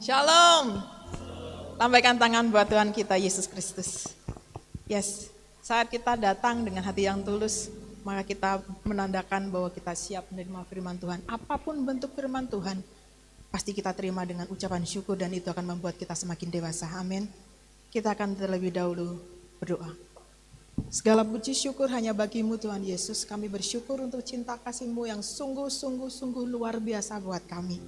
Shalom. Lambaikan tangan buat Tuhan kita Yesus Kristus. Yes, saat kita datang dengan hati yang tulus, maka kita menandakan bahwa kita siap menerima firman Tuhan. Apapun bentuk firman Tuhan, pasti kita terima dengan ucapan syukur dan itu akan membuat kita semakin dewasa. Amin. Kita akan terlebih dahulu berdoa. Segala puji syukur hanya bagimu Tuhan Yesus. Kami bersyukur untuk cinta kasih-Mu yang sungguh luar biasa buat kami.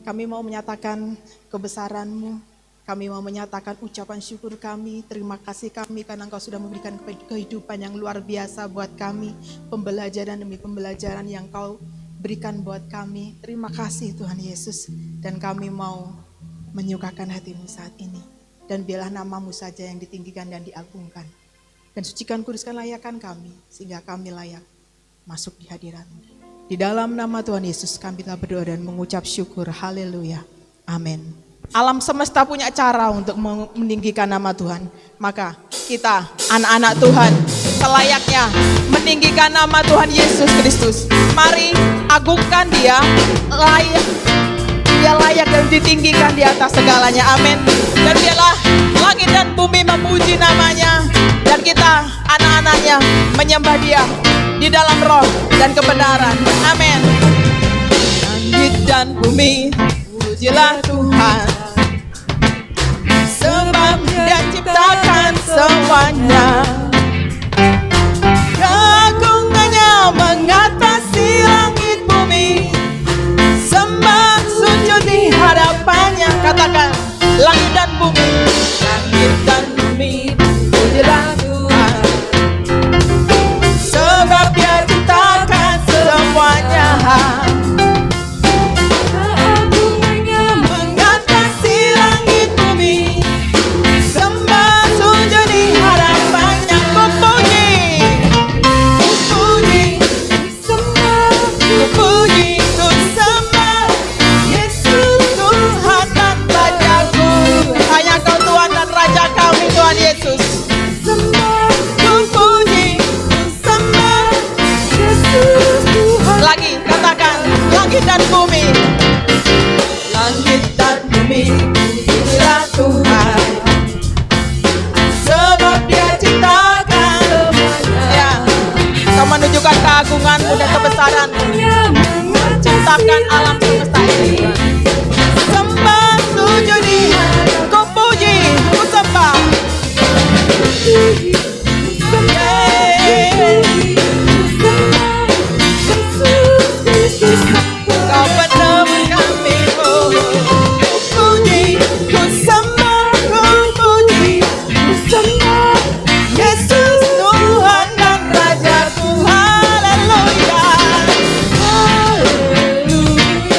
Kami mau menyatakan kebesaran-Mu. Kami mau menyatakan ucapan syukur kami. Terima kasih kami karena Engkau sudah memberikan kehidupan yang luar biasa buat kami. Pembelajaran demi pembelajaran yang Kau berikan buat kami. Terima kasih Tuhan Yesus. Dan kami mau menyukakan hati-Mu saat ini. Dan biarlah nama-Mu saja yang ditinggikan dan diagungkan. Dan sucikan kuduskan layakan kami. Sehingga kami layak masuk di hadirat-Mu. Di dalam nama Tuhan Yesus kami telah berdoa dan mengucap syukur. Haleluya. Amin. Alam semesta punya cara untuk meninggikan nama Tuhan. Maka kita anak-anak Tuhan selayaknya meninggikan nama Tuhan Yesus Kristus. Mari agungkan Dia, Dia layak dan ditinggikan di atas segalanya. Amin. Dan biarlah langit dan bumi memuji nama-Nya. Dan kita anak-anaknya menyembah Dia di dalam roh dan kebenaran. Amin. Langit dan bumi pujilah Tuhan, sebab Dia ciptakan semuanya. Keagungannya mengatasi langit bumi, sembah sujud di hadapannya. Katakan, langit dan bumi, langit dan bumi pujilah Tuhan, sebab Dia ciptakan semuanya. Keagungannya mengatasi langit bumi, sembah sujud di hadapannya. Ku puji, sembah, ku puji, ku sembah Yesus Tuhan dan Rajaku. Hanya Kau Tuhan dan Raja kami Tuhan Yesus. Sembah, ku puji, ku sembah Yesus Tuhan. Lagi katakan, langit dan bumi, langit dan bumi pujilah Tuhan, sebab Dia ciptakan semuanya. Ya, Kau menunjukkan keagungan-Mu dan kebesaran-Mu, menciptakan alam semesta ini. Sembah sujud di hadapan, ku puji, ku sembah. Kau penemukan kami, ku puji, ku sembah, ku puji, ku sembah Yesus Tuhan dan Rajaku. Haleluya, haleluya.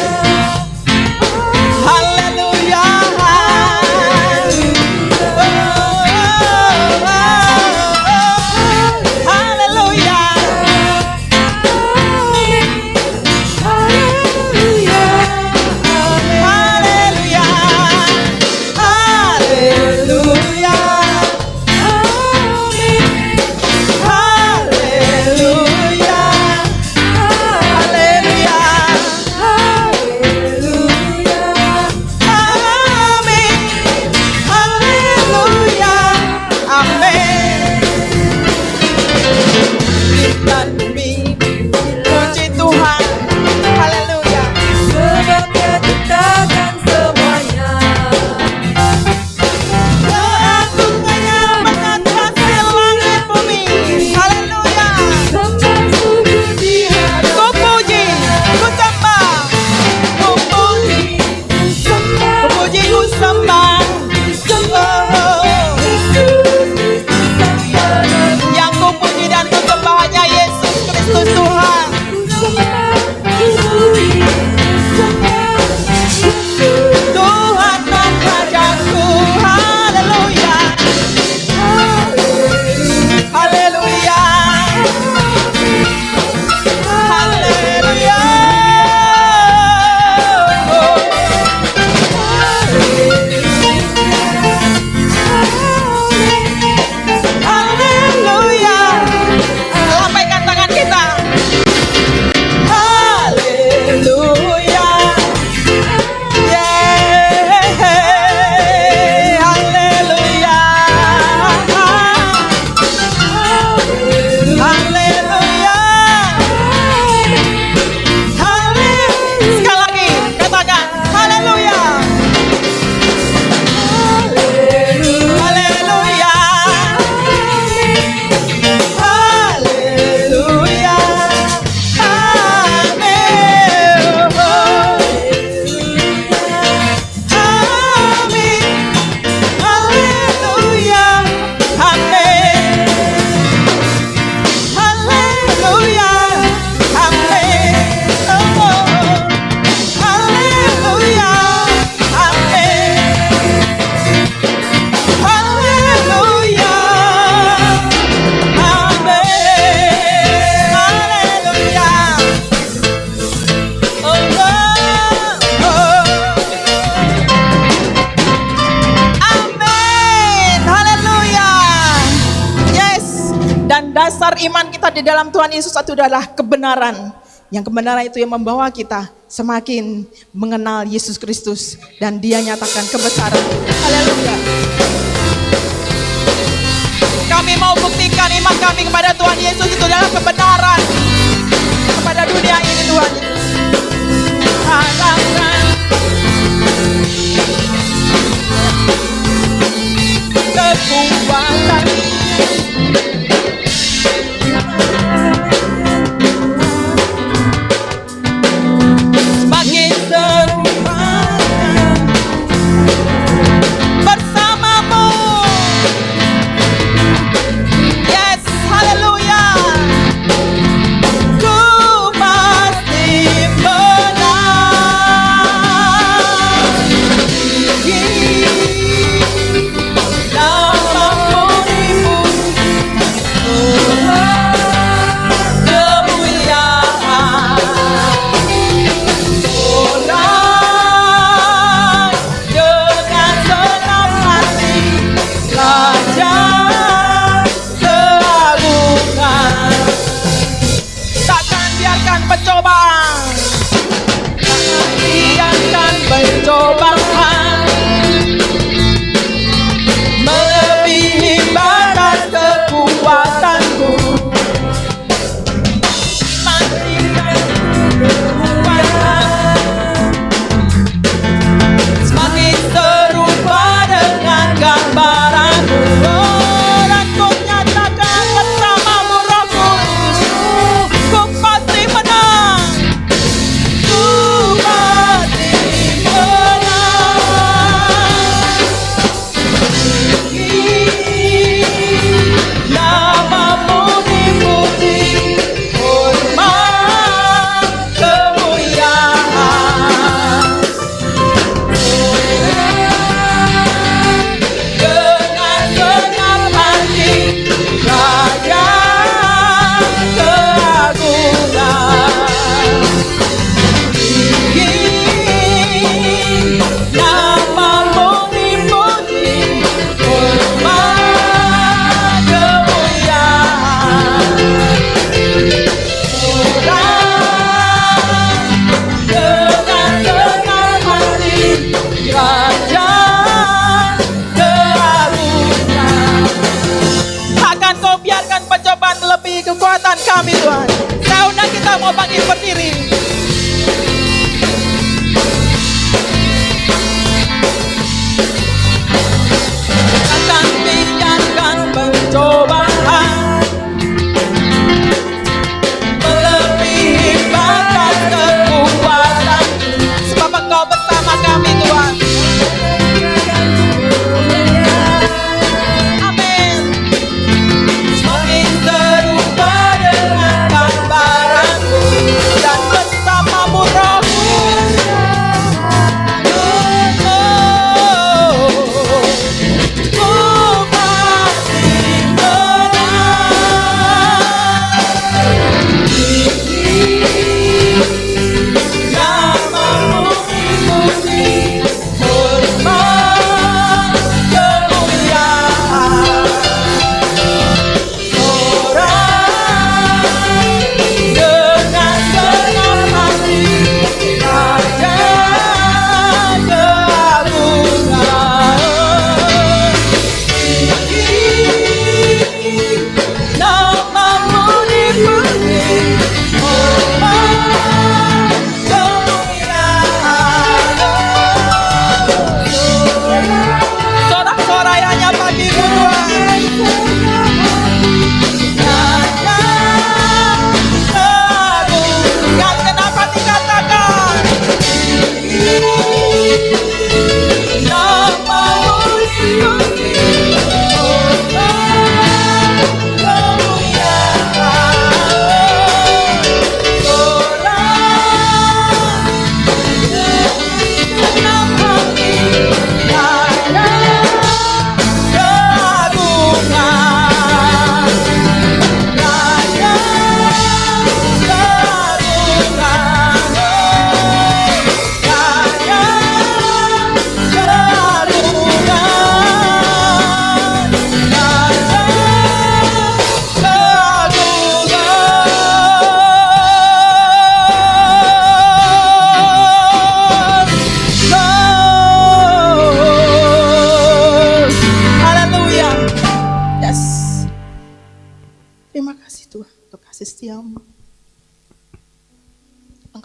dalam Tuhan Yesus itu adalah kebenaran. Yang kebenaran itu yang membawa kita semakin mengenal Yesus Kristus dan Dia nyatakan kebesaran. Haleluya. Kami mau buktikan iman kami kepada Tuhan Yesus itu adalah kebenaran kepada dunia ini, Tuhan Yesus. Haleluya. Kekuatan semakin serupa bersamamu. Yes, haleluya. Ku pasti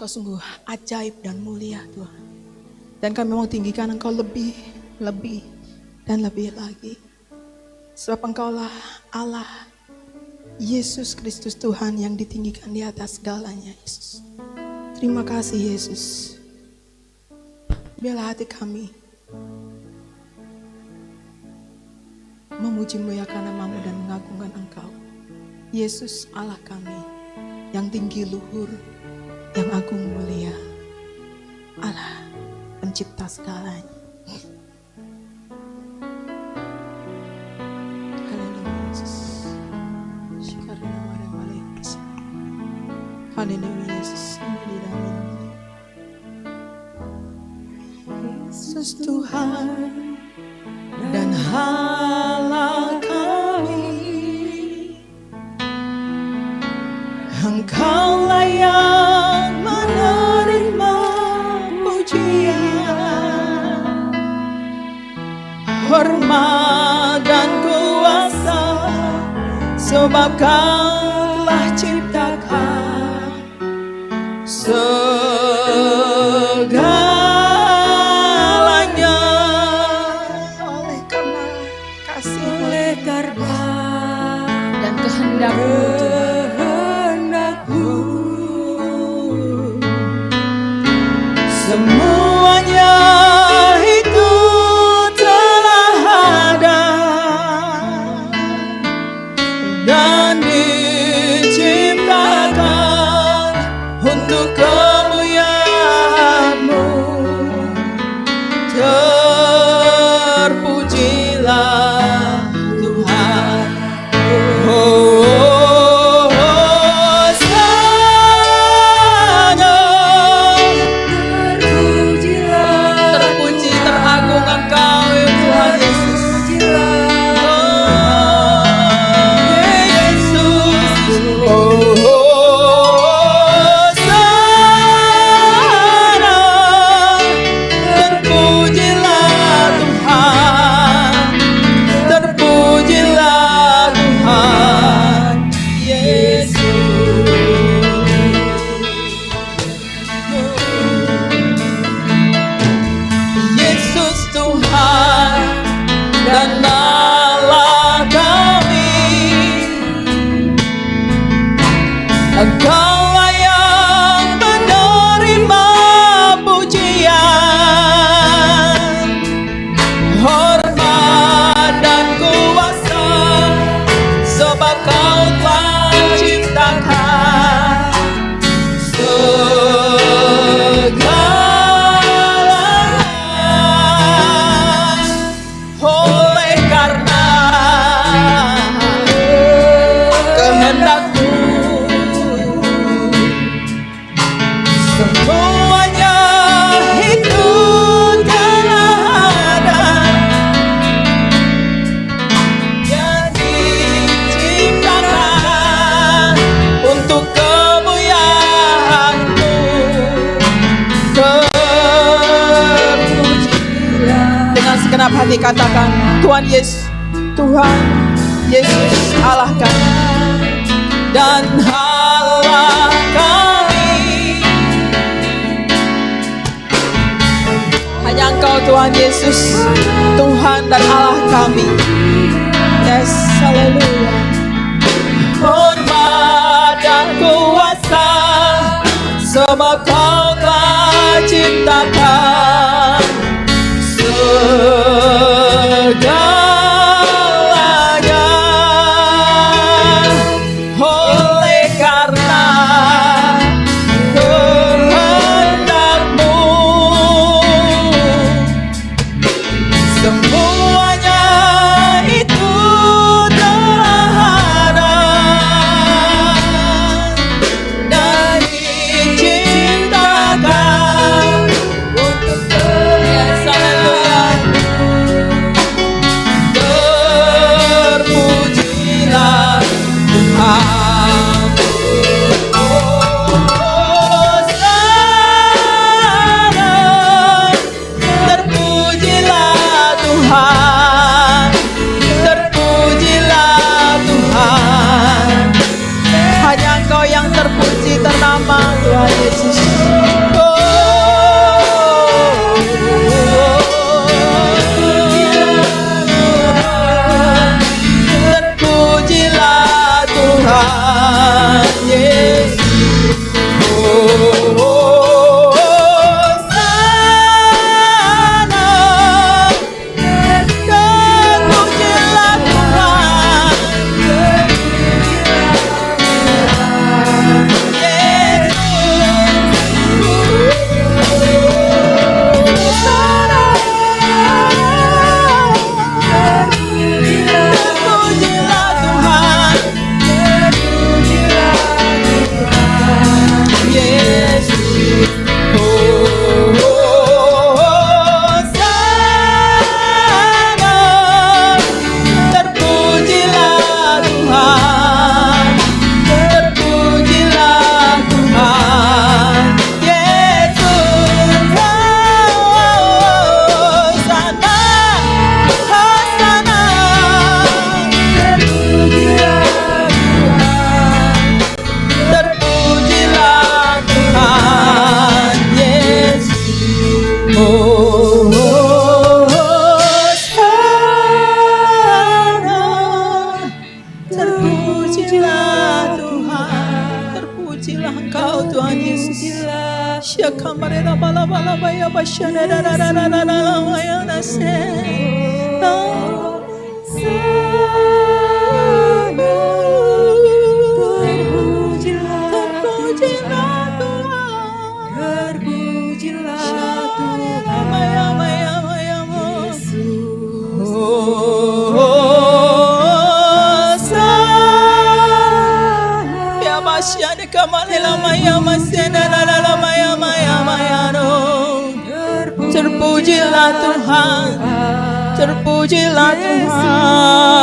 Engkau sungguh ajaib dan mulia Tuhan. Dan kami mau tinggikan Engkau lebih, dan lebih lagi. Sebab Engkaulah Allah, Yesus Kristus Tuhan yang ditinggikan di atas segalanya, Yesus. Terima kasih Yesus. Biarlah hati kami memuji muliakan nama-Mu dan mengagungkan Engkau, Yesus Allah kami, yang tinggi luhur, yang agung mulia, Allah pencipta segalanya. Haleluya Yesus. Haleluya Yesus. Yesus Tuhan dan Allah kami, Engkaulah yang menerima pujian, hormat dan kuasa, sebab Kau telah ciptakan segalanya. Oleh karena kasih, oleh karena dan kehendak-Mu semuanya itu telah ada dan diciptakan untuk kemuliaan-Mu. Terpujilah Tuhan. Engkaulah yang menerima pujian, hormat dan kuasa, sebab Kau telah ciptakan segalanya. Oleh karena kehendak-Mu semuanya itu telah ada yang diciptakan untuk kemuliaan-Mu. Terpujilah. Dengan segenap hati katakan, Tuhan Yesus, Tuhan Yesus Allah kami dan Allah kami. Hanya Engkau Tuhan Yesus, Tuhan dan Allah kami. Yes, haleluya. Hormat dan kuasa, sebab Kau telah ciptakan segalanya. Oleh karena kehendak-Mu semuanya itu telah ada dan diciptakan Terpujilah Tuhan, terpujilah Tuhan.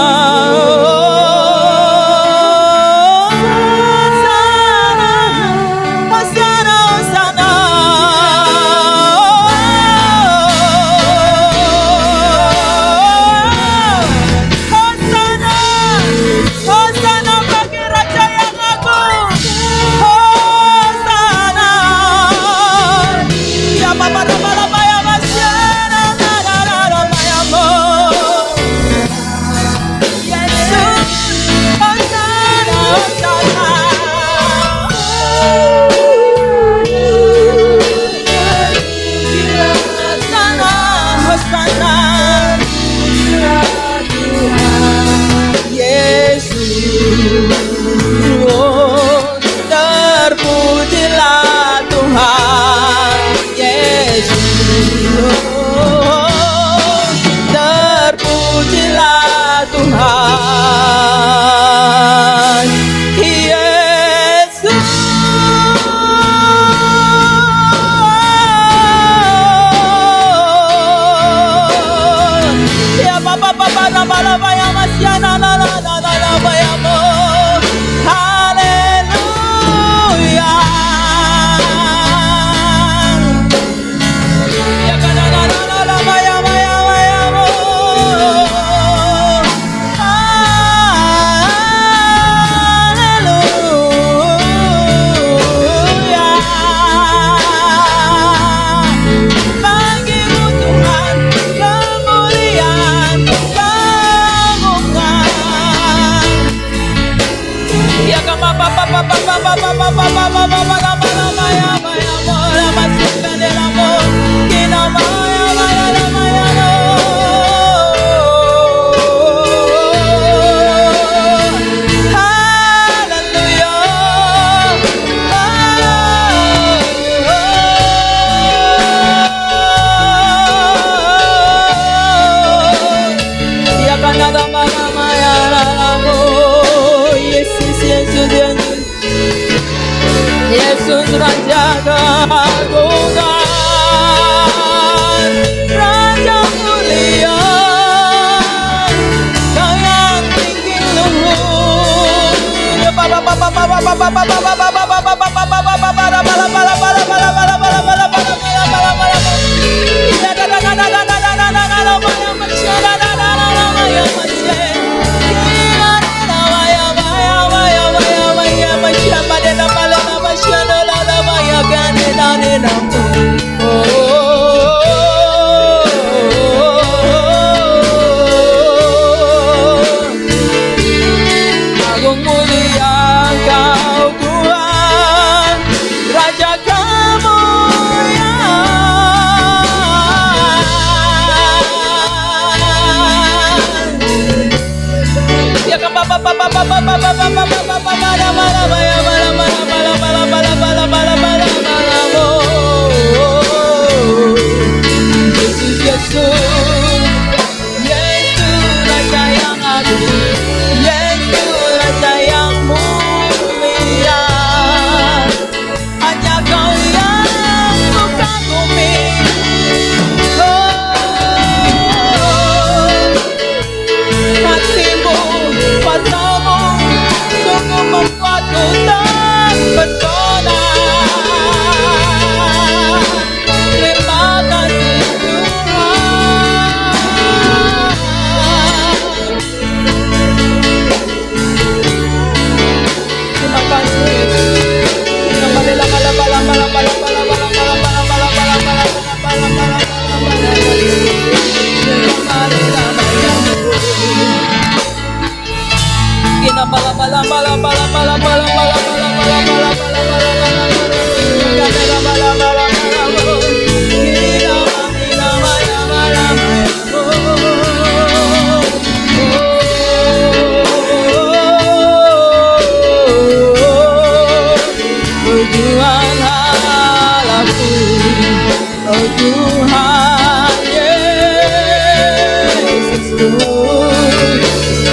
Oh Tuhan Yesus, kudus,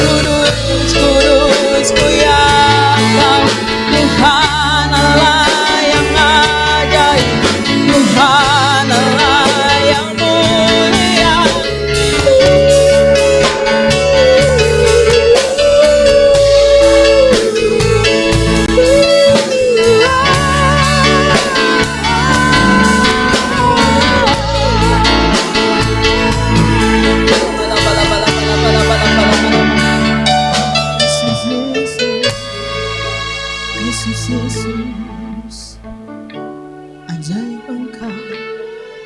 kudus ku yang Kau, Tuhan Allah yang ajaib, Tuhan Allah yang mulia. Yesus, ajaib Engkau,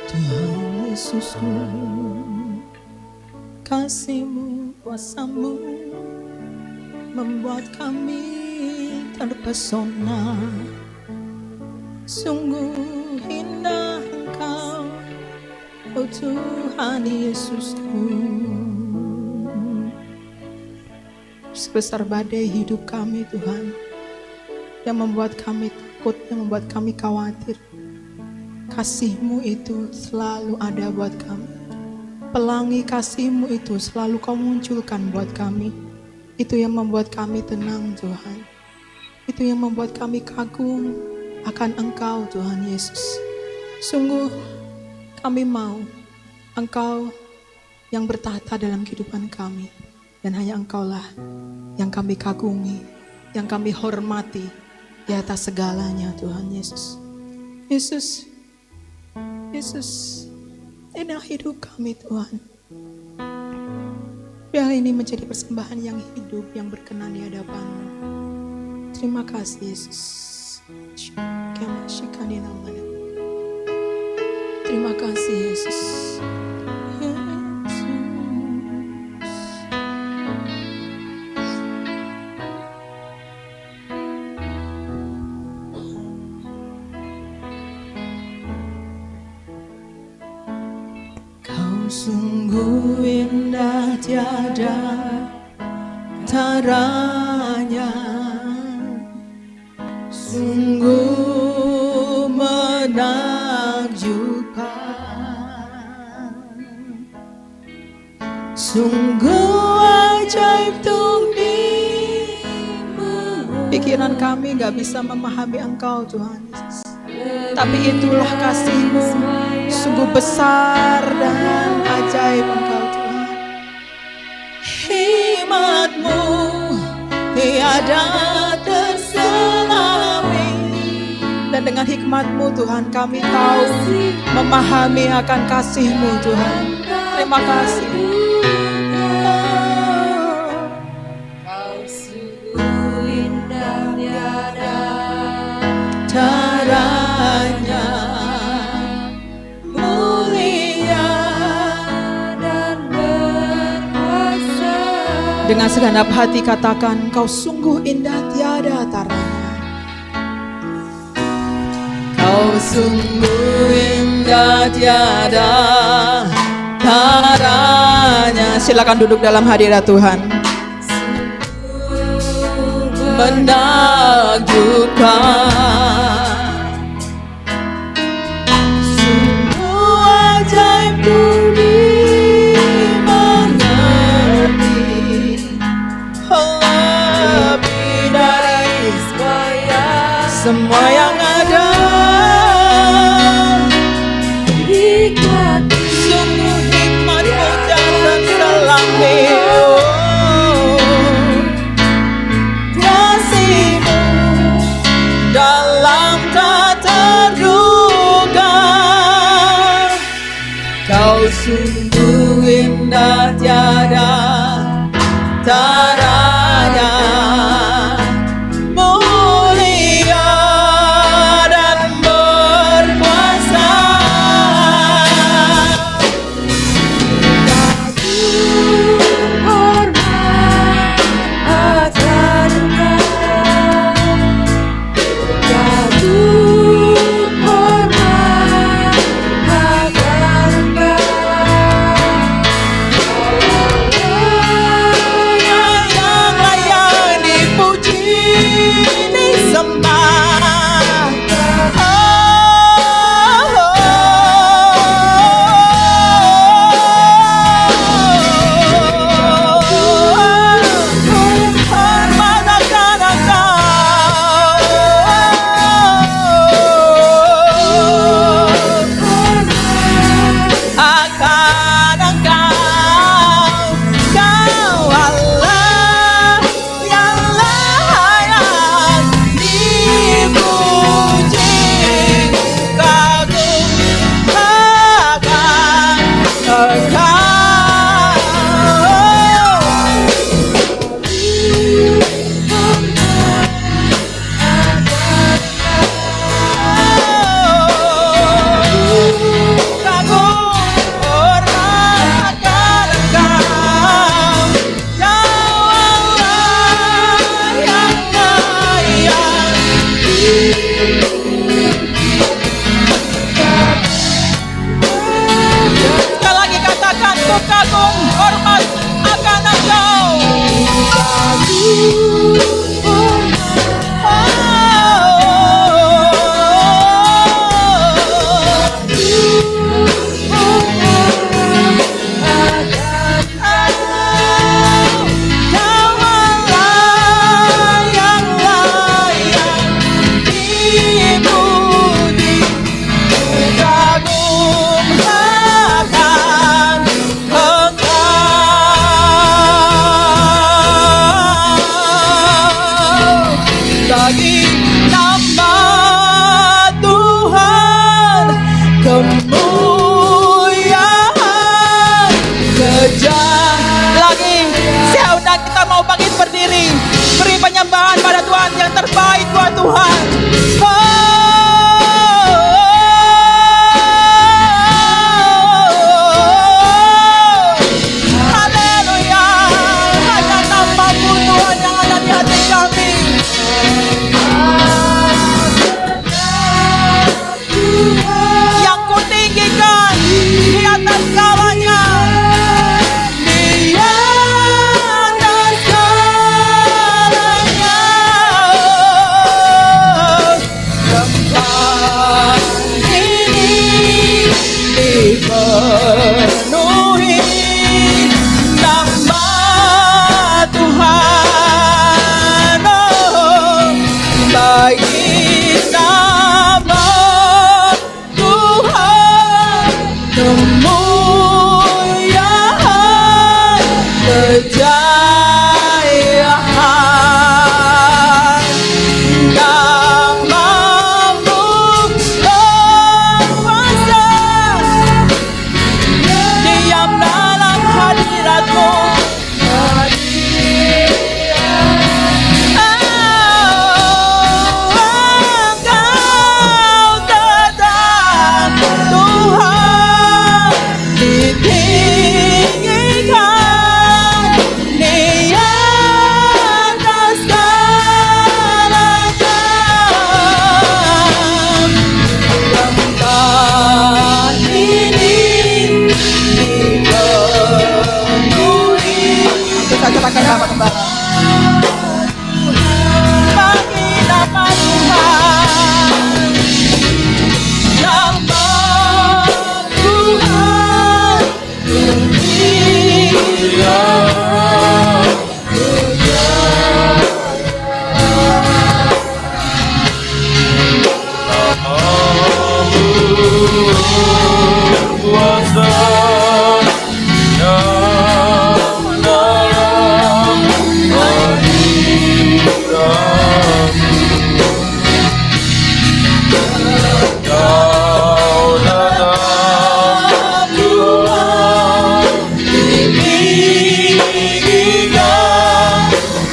Tuhan Yesusku. Kasih-Mu, kuasa-Mu membuat kami terpesona. Sungguh indah Engkau, oh Tuhan Yesusku. Sebesar badai hidup kami Tuhan, yang membuat kami takut, yang membuat kami khawatir, kasih-Mu itu selalu ada buat kami. Pelangi kasih-Mu itu selalu Kau munculkan buat kami. Itu yang membuat kami tenang Tuhan. Itu yang membuat kami kagum akan Engkau Tuhan Yesus. Sungguh kami mau Engkau yang bertahta dalam kehidupan kami. Dan hanya Engkaulah yang kami kagumi, yang kami hormati di atas segalanya Tuhan Yesus. Yesus, Yesus, inilah hidup kami Tuhan. Biar ini menjadi persembahan yang hidup, yang berkenan di hadapan-Mu. Terima kasih Yesus. Terima kasih Yesus. Sungguh indah tiada taranya, sungguh menakjubkan, sungguh ajaib Tuhan-Mu. Pikiran kami gak bisa memahami Engkau Tuhan Yesus, tapi itulah kasih-Mu, sungguh besar dan ajaib Engkau Tuhan. Hikmat-Mu tiada terselami, dan dengan hikmat-Mu Tuhan kami tahu memahami akan kasih-Mu Tuhan. Terima kasih. Kau sungguh indah tiada taranya, dengan segenap hati katakan, Kau sungguh indah tiada taranya. Kau sungguh indah tiada taranya. Silakan duduk dalam hadirat Tuhan. Menakjubkan, sungguh ajaib semua yang ada. Sungguh hikmat-Mu jangan selami, kasih-Mu dalam tak terduga. Kau sungguh indah tiada taranya, penuhi nama Tuhan, oh, bagi nama Tuhan kemuliaan kejayaan. Namamu berkuasa, diam dalam hadiratmu. Engkau tetap Tuhan, ditinggikan di atas segala-galanya. Tempat ini dipenuhi. Itu saja pakai nama kembali. Bagi nama Tuhan, nama Tuhan Kuasa yang dalam hadirat Kau datang Tuhan, tinggikan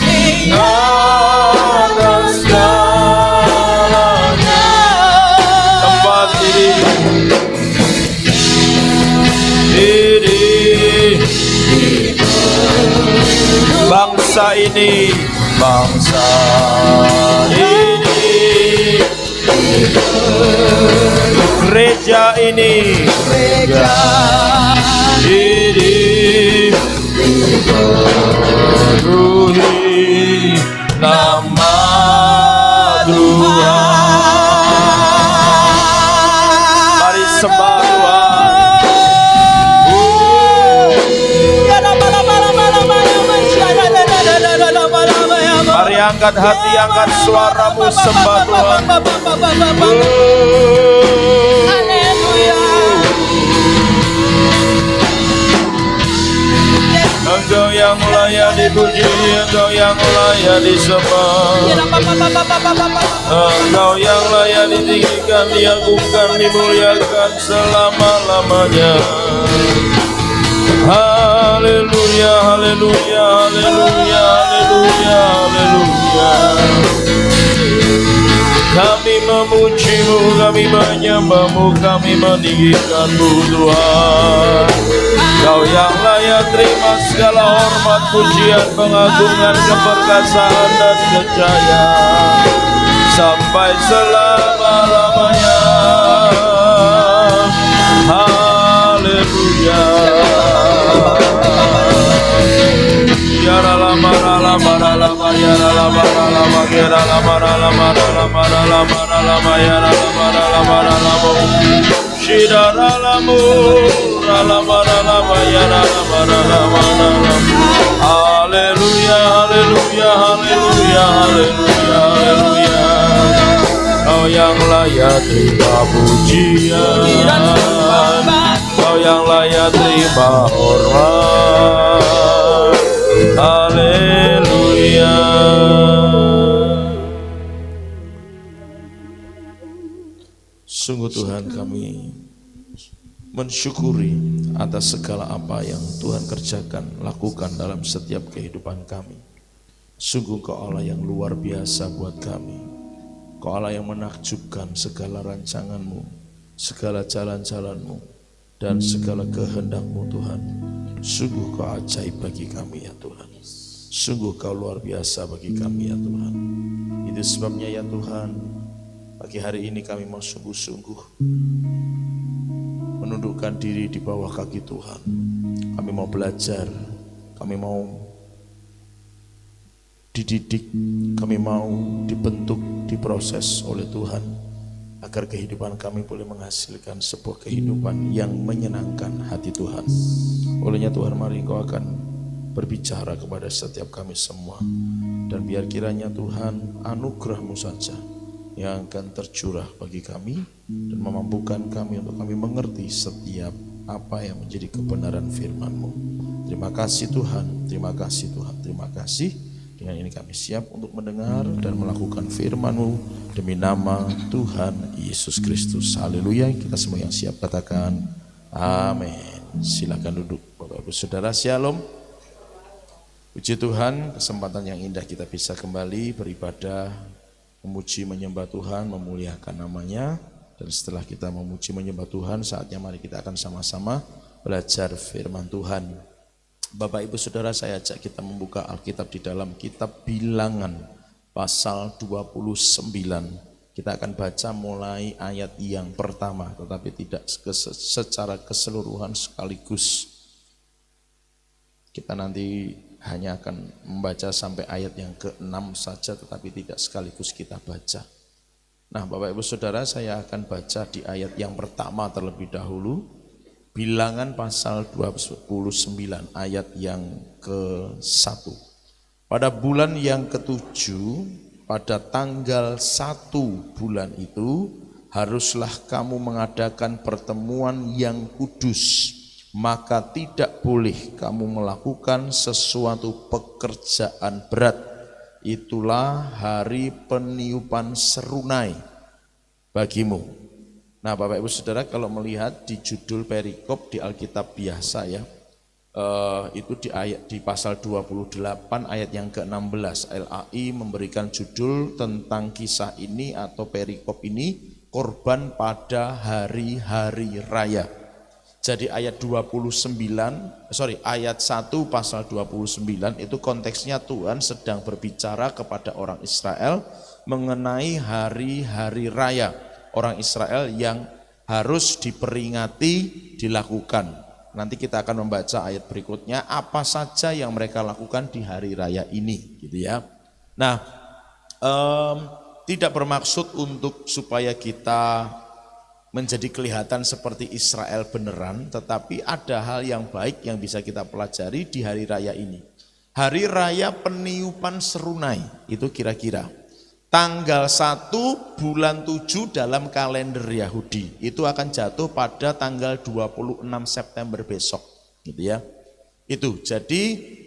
di atas segalanya. Tempat ini bangsa ini gereja ini dipenuhi nama Tuhan. Mari sembah Tuhan. Mari angkat hati, angkat suaramu, sembah Tuhan. Engkau yang layak dipuji, Engkau yang layak disembah, Engkau yang layak ditinggikan, diagungkan, dimuliakan selama-lamanya. Haleluya, haleluya, haleluya, haleluya, haleluya. Kami memujimu, kami menyembahmu, kami meninggikanmu Tuhan. Kau yang layak terima segala hormat, pujian, pengagungan, keperkasaan dan kejayaan sampai selama-lamanya. Haleluya. Ya lama lama lama ya lama lama ya lama lama lama lama ya lama lama shidara lamu lama lama ya lama lama. Haleluya, haleluya, haleluya, haleluya, haleluya. Kau yang layak terima pujian, Kau yang layak terima hormat. Haleluya. Sungguh Tuhan, kami mensyukuri atas segala apa yang Tuhan kerjakan, lakukan dalam setiap kehidupan kami. Sungguh Kau Allah yang luar biasa buat kami. Kau Allah yang menakjubkan segala rancangan-Mu, segala jalan-jalan-Mu, dan segala kehendak-Mu Tuhan. Sungguh Kau ajaib bagi kami ya Tuhan. Sungguh Kau luar biasa bagi kami ya Tuhan. Itu sebabnya ya Tuhan, pagi hari ini kami mau sungguh-sungguh menundukkan diri di bawah kaki Tuhan. Kami mau belajar, kami mau dididik, kami mau dibentuk, diproses oleh Tuhan. agar kehidupan kami boleh menghasilkan sebuah kehidupan yang menyenangkan hati Tuhan. Olehnya Tuhan, mari Engkau akan berbicara kepada setiap kami semua, dan biar kiranya Tuhan anugerah-Mu saja yang akan tercurah bagi kami dan memampukan kami untuk kami mengerti setiap apa yang menjadi kebenaran firman-Mu. Terima kasih Tuhan, terima kasih Tuhan, terima kasih. Dengan ini kami siap untuk mendengar dan melakukan firman-Mu demi nama Tuhan Yesus Kristus. Haleluya. Kita semua yang siap katakan amin. Silakan duduk Bapak Ibu Saudara. Shalom. Puji Tuhan, kesempatan yang indah kita bisa kembali beribadah, memuji menyembah Tuhan, memuliakan namanya. Dan setelah kita memuji menyembah Tuhan, saatnya mari kita akan sama-sama belajar firman Tuhan. Bapak Ibu Saudara, saya ajak kita membuka Alkitab di dalam kitab Bilangan pasal 29. Kita akan baca mulai ayat yang pertama, tetapi tidak secara keseluruhan sekaligus. Kita nanti hanya akan membaca sampai ayat yang ke-6 saja, tetapi tidak sekaligus kita baca. Nah, Bapak Ibu Saudara, saya akan baca di ayat yang pertama terlebih dahulu. Bilangan pasal 29 ayat yang ke-1. Pada bulan yang ke-7, pada tanggal 1 bulan itu, haruslah kamu mengadakan pertemuan yang kudus. Maka tidak boleh kamu melakukan sesuatu pekerjaan berat. Itulah hari peniupan serunai bagimu. Nah, Bapak Ibu Saudara, kalau melihat di judul perikop di Alkitab biasa ya, itu di pasal 28 ayat yang ke-16, LAI memberikan judul tentang kisah ini atau perikop ini, korban pada hari-hari raya. Jadi ayat 1 pasal 29 itu konteksnya Tuhan sedang berbicara kepada orang Israel mengenai hari-hari raya orang Israel yang harus diperingati, dilakukan. Nanti kita akan membaca ayat berikutnya apa saja yang mereka lakukan di hari raya ini, gitu ya. Nah, tidak bermaksud untuk supaya kita menjadi kelihatan seperti Israel beneran, tetapi ada hal yang baik yang bisa kita pelajari di hari raya ini. Hari raya peniupan serunai itu kira-kira tanggal 1 bulan 7 dalam kalender Yahudi. Itu akan jatuh pada tanggal 26 September besok, gitu ya. Itu jadi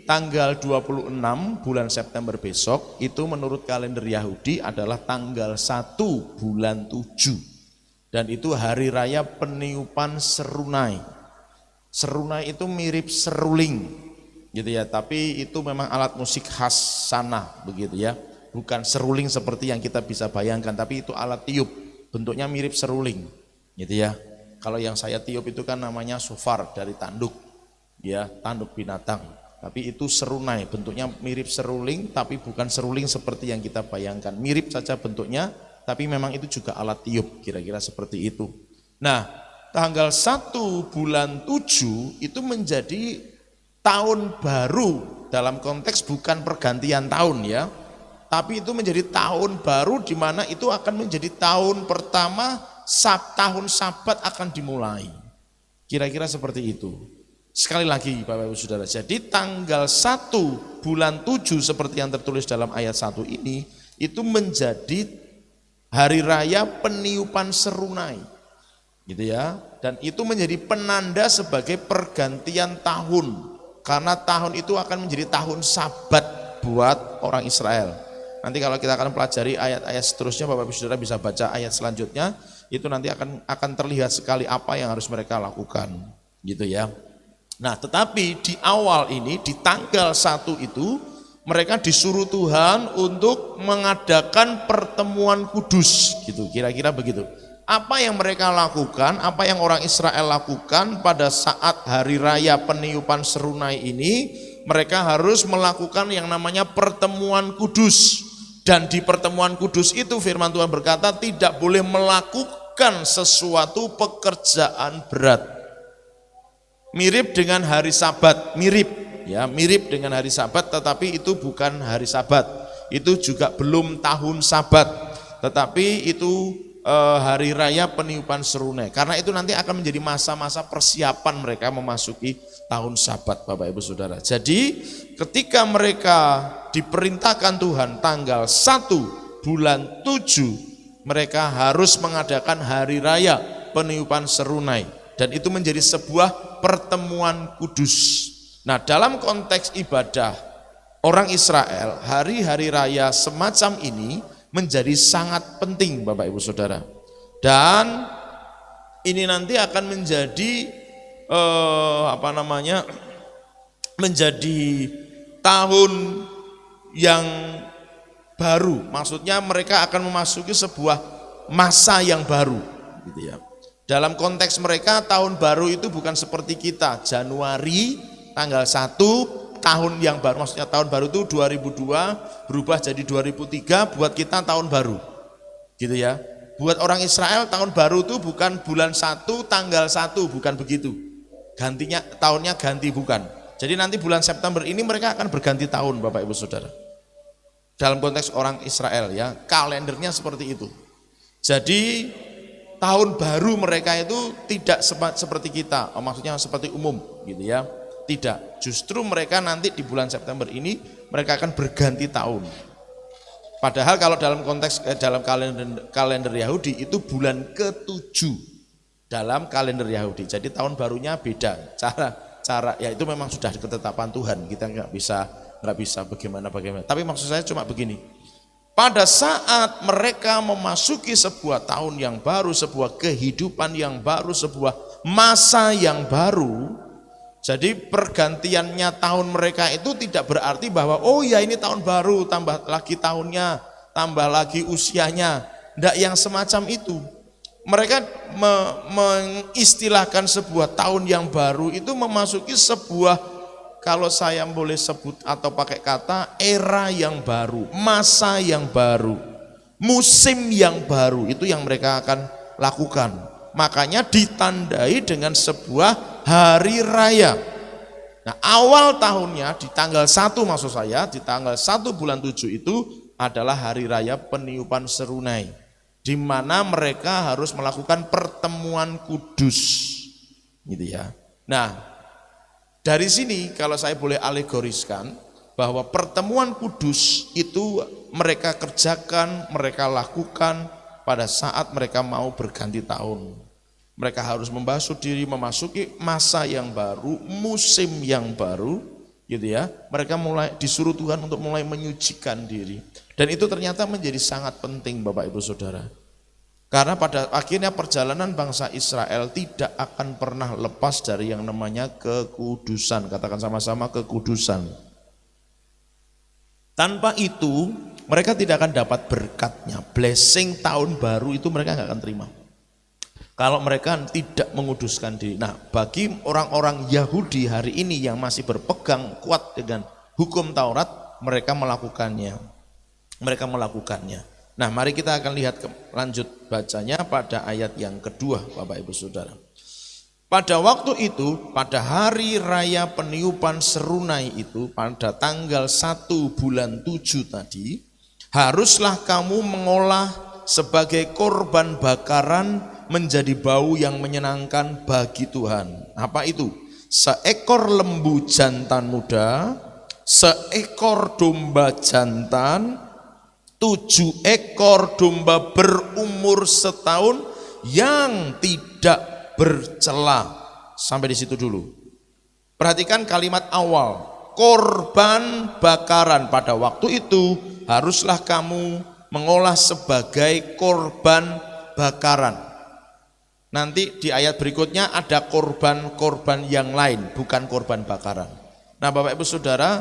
tanggal 26 bulan September besok itu menurut kalender Yahudi adalah tanggal 1 bulan 7. Dan itu hari raya peniupan serunai. Serunai itu mirip seruling, gitu ya. Tapi itu memang alat musik khas sana, begitu ya. Bukan seruling seperti yang kita bisa bayangkan, tapi itu alat tiup. Bentuknya mirip seruling, gitu ya. Kalau yang saya tiup itu kan namanya shofar dari tanduk, ya, tanduk binatang. Tapi itu serunai, bentuknya mirip seruling, tapi bukan seruling seperti yang kita bayangkan. Mirip saja bentuknya, tapi memang itu juga alat tiup, kira-kira seperti itu. Nah, tanggal 1 bulan 7 itu menjadi tahun baru dalam konteks bukan pergantian tahun ya, tapi itu menjadi tahun baru di mana itu akan menjadi tahun pertama tahun Sabat akan dimulai. Kira-kira seperti itu. Sekali lagi Bapak Ibu Saudara, jadi tanggal 1 bulan 7 seperti yang tertulis dalam ayat 1 ini, itu menjadi hari raya peniupan serunai, gitu ya. Dan itu menjadi penanda sebagai pergantian tahun, karena tahun itu akan menjadi tahun Sabat buat orang Israel. Nanti kalau kita akan pelajari ayat-ayat seterusnya, Bapak Ibu Saudara bisa baca ayat selanjutnya, itu nanti akan terlihat sekali apa yang harus mereka lakukan, gitu ya. Nah, tetapi di awal ini, di tanggal 1 itu, mereka disuruh Tuhan untuk mengadakan pertemuan kudus, gitu, kira-kira begitu. Apa yang mereka lakukan, apa yang orang Israel lakukan pada saat hari raya peniupan serunai ini, mereka harus melakukan yang namanya pertemuan kudus. Dan di pertemuan kudus itu firman Tuhan berkata tidak boleh melakukan sesuatu pekerjaan berat. Mirip dengan hari Sabat, mirip dengan hari Sabat, tetapi itu bukan hari Sabat. Itu juga belum tahun Sabat, tetapi itu hari raya peniupan serunai. Karena itu nanti akan menjadi masa-masa persiapan mereka memasuki tahun Sabat, Bapak Ibu Saudara. Jadi ketika mereka diperintahkan Tuhan tanggal 1 bulan 7, mereka harus mengadakan hari raya peniupan serunai. Dan itu menjadi sebuah pertemuan kudus. Nah, dalam konteks ibadah orang Israel, hari-hari raya semacam ini menjadi sangat penting, Bapak Ibu Saudara. Dan ini nanti akan menjadi menjadi tahun yang baru. Maksudnya mereka akan memasuki sebuah masa yang baru, gitu ya. Dalam konteks mereka tahun baru itu bukan seperti kita, Januari tanggal 1 tahun yang baru, maksudnya tahun baru itu 2002 berubah jadi 2003, buat kita tahun baru, gitu ya. Buat orang Israel tahun baru itu bukan bulan 1 tanggal 1, bukan begitu. Gantinya tahunnya ganti, bukan. Jadi nanti bulan September ini mereka akan berganti tahun, Bapak Ibu Saudara. Dalam konteks orang Israel ya, kalendernya seperti itu. Jadi tahun baru mereka itu tidak seperti kita, maksudnya seperti umum, gitu ya. Tidak, justru mereka nanti di bulan September ini mereka akan berganti tahun. Padahal kalau dalam konteks dalam kalender Yahudi itu bulan ke-7 dalam kalender Yahudi. Jadi tahun barunya beda. Cara ya itu memang sudah ketetapan Tuhan. Kita nggak bisa bagaimana. Tapi maksud saya cuma begini. Pada saat mereka memasuki sebuah tahun yang baru, sebuah kehidupan yang baru, sebuah masa yang baru. Jadi pergantiannya tahun mereka itu tidak berarti bahwa oh ya ini tahun baru, tambah lagi tahunnya, tambah lagi usianya. Tidak yang semacam itu. Mereka mengistilahkan sebuah tahun yang baru itu memasuki sebuah, kalau saya boleh sebut atau pakai kata, era yang baru, masa yang baru, musim yang baru, itu yang mereka akan lakukan. Makanya ditandai dengan sebuah hari raya. Nah, awal tahunnya di tanggal 1, maksud saya di tanggal 1 bulan 7 itu adalah hari raya peniupan serunai, di mana mereka harus melakukan pertemuan kudus, gitu ya. Nah, dari sini kalau saya boleh alegoriskan bahwa pertemuan kudus itu mereka kerjakan, mereka lakukan pada saat mereka mau berganti tahun. Mereka harus membasuh diri, memasuki masa yang baru, musim yang baru, gitu ya. Mereka mulai disuruh Tuhan untuk mulai menyucikan diri. Dan itu ternyata menjadi sangat penting, Bapak Ibu Saudara. Karena pada akhirnya perjalanan bangsa Israel tidak akan pernah lepas dari yang namanya kekudusan. Katakan sama-sama, kekudusan. Tanpa itu mereka tidak akan dapat berkatnya. Blessing tahun baru itu mereka nggak akan terima kalau mereka tidak menguduskan diri. Nah, bagi orang-orang Yahudi hari ini yang masih berpegang kuat dengan hukum Taurat, mereka melakukannya. Nah, mari kita akan lihat lanjut bacanya pada ayat yang kedua, Bapak Ibu Saudara. Pada waktu itu, pada hari raya peniupan serunai itu, pada tanggal 1 bulan 7 tadi, haruslah kamu mengolah sebagai korban bakaran menjadi bau yang menyenangkan bagi Tuhan. Apa itu? Seekor lembu jantan muda, seekor domba jantan, 7 ekor domba berumur setahun yang tidak bercela. Sampai di situ dulu. Perhatikan kalimat awal, korban bakaran. Pada waktu itu haruslah kamu mengolah sebagai korban bakaran. Nanti di ayat berikutnya ada korban-korban yang lain, bukan korban bakaran. Nah, Bapak Ibu Saudara,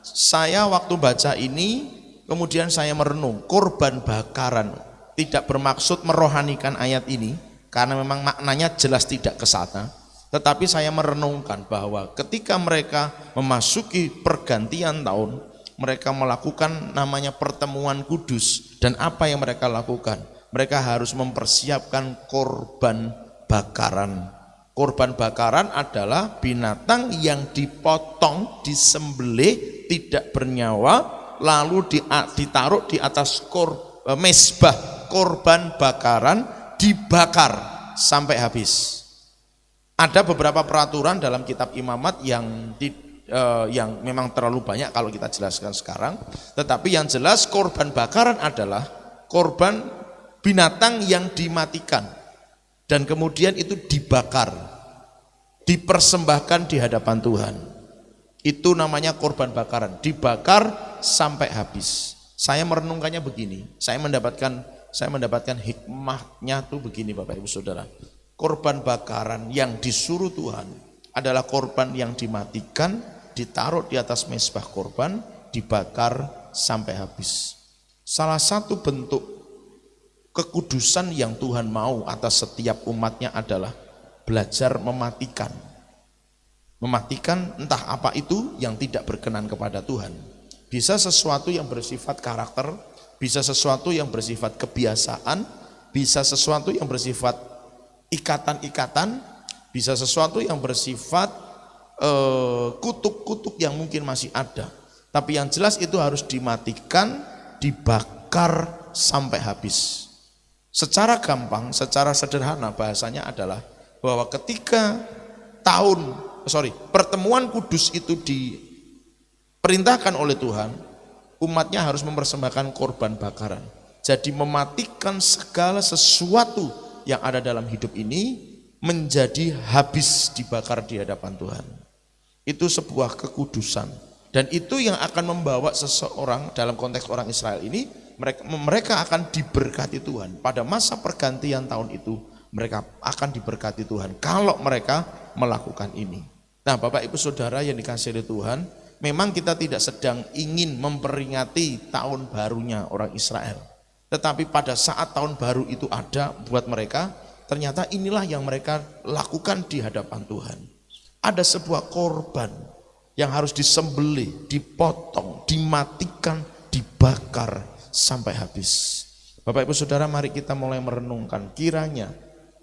saya waktu baca ini, kemudian saya merenung, korban bakaran tidak bermaksud merohanikan ayat ini, karena memang maknanya jelas tidak ke sana. Tetapi saya merenungkan bahwa ketika mereka memasuki pergantian tahun, mereka melakukan namanya pertemuan kudus. Dan apa yang mereka lakukan? Mereka harus mempersiapkan korban bakaran. Korban bakaran adalah binatang yang dipotong, disembelih, tidak bernyawa, lalu ditaruh di atas mezbah korban bakaran dibakar sampai habis. Ada beberapa peraturan dalam kitab Imamat yang memang terlalu banyak kalau kita jelaskan sekarang, tetapi yang jelas korban bakaran adalah korban binatang yang dimatikan dan kemudian itu dibakar, dipersembahkan di hadapan Tuhan. Itu namanya korban bakaran, dibakar sampai habis. Saya merenungkannya begini, saya mendapatkan hikmahnya tuh begini Bapak Ibu Saudara. Korban bakaran yang disuruh Tuhan adalah korban yang dimatikan, ditaruh di atas mezbah korban, dibakar sampai habis. Salah satu bentuk kekudusan yang Tuhan mau atas setiap umatnya adalah belajar mematikan. Mematikan entah apa itu yang tidak berkenan kepada Tuhan. Bisa sesuatu yang bersifat karakter, bisa sesuatu yang bersifat kebiasaan, bisa sesuatu yang bersifat ikatan-ikatan, bisa sesuatu yang bersifat kutuk-kutuk yang mungkin masih ada. Tapi yang jelas itu harus dimatikan, dibakar sampai habis. Secara gampang, secara sederhana bahasanya adalah bahwa ketika pertemuan kudus itu diperintahkan oleh Tuhan, umatnya harus mempersembahkan korban bakaran. Jadi mematikan segala sesuatu yang ada dalam hidup ini menjadi habis dibakar di hadapan Tuhan. Itu sebuah kekudusan, dan itu yang akan membawa seseorang, dalam konteks orang Israel ini, mereka akan diberkati Tuhan. Pada masa pergantian tahun itu mereka akan diberkati Tuhan kalau mereka melakukan ini. Nah Bapak Ibu Saudara yang dikasihi oleh Tuhan, memang kita tidak sedang ingin memperingati tahun barunya orang Israel, tetapi pada saat tahun baru itu ada buat mereka, ternyata inilah yang mereka lakukan di hadapan Tuhan. Ada sebuah korban yang harus disembelih, dipotong, dimatikan, dibakar sampai habis. Bapak Ibu Saudara, mari kita mulai merenungkan, kiranya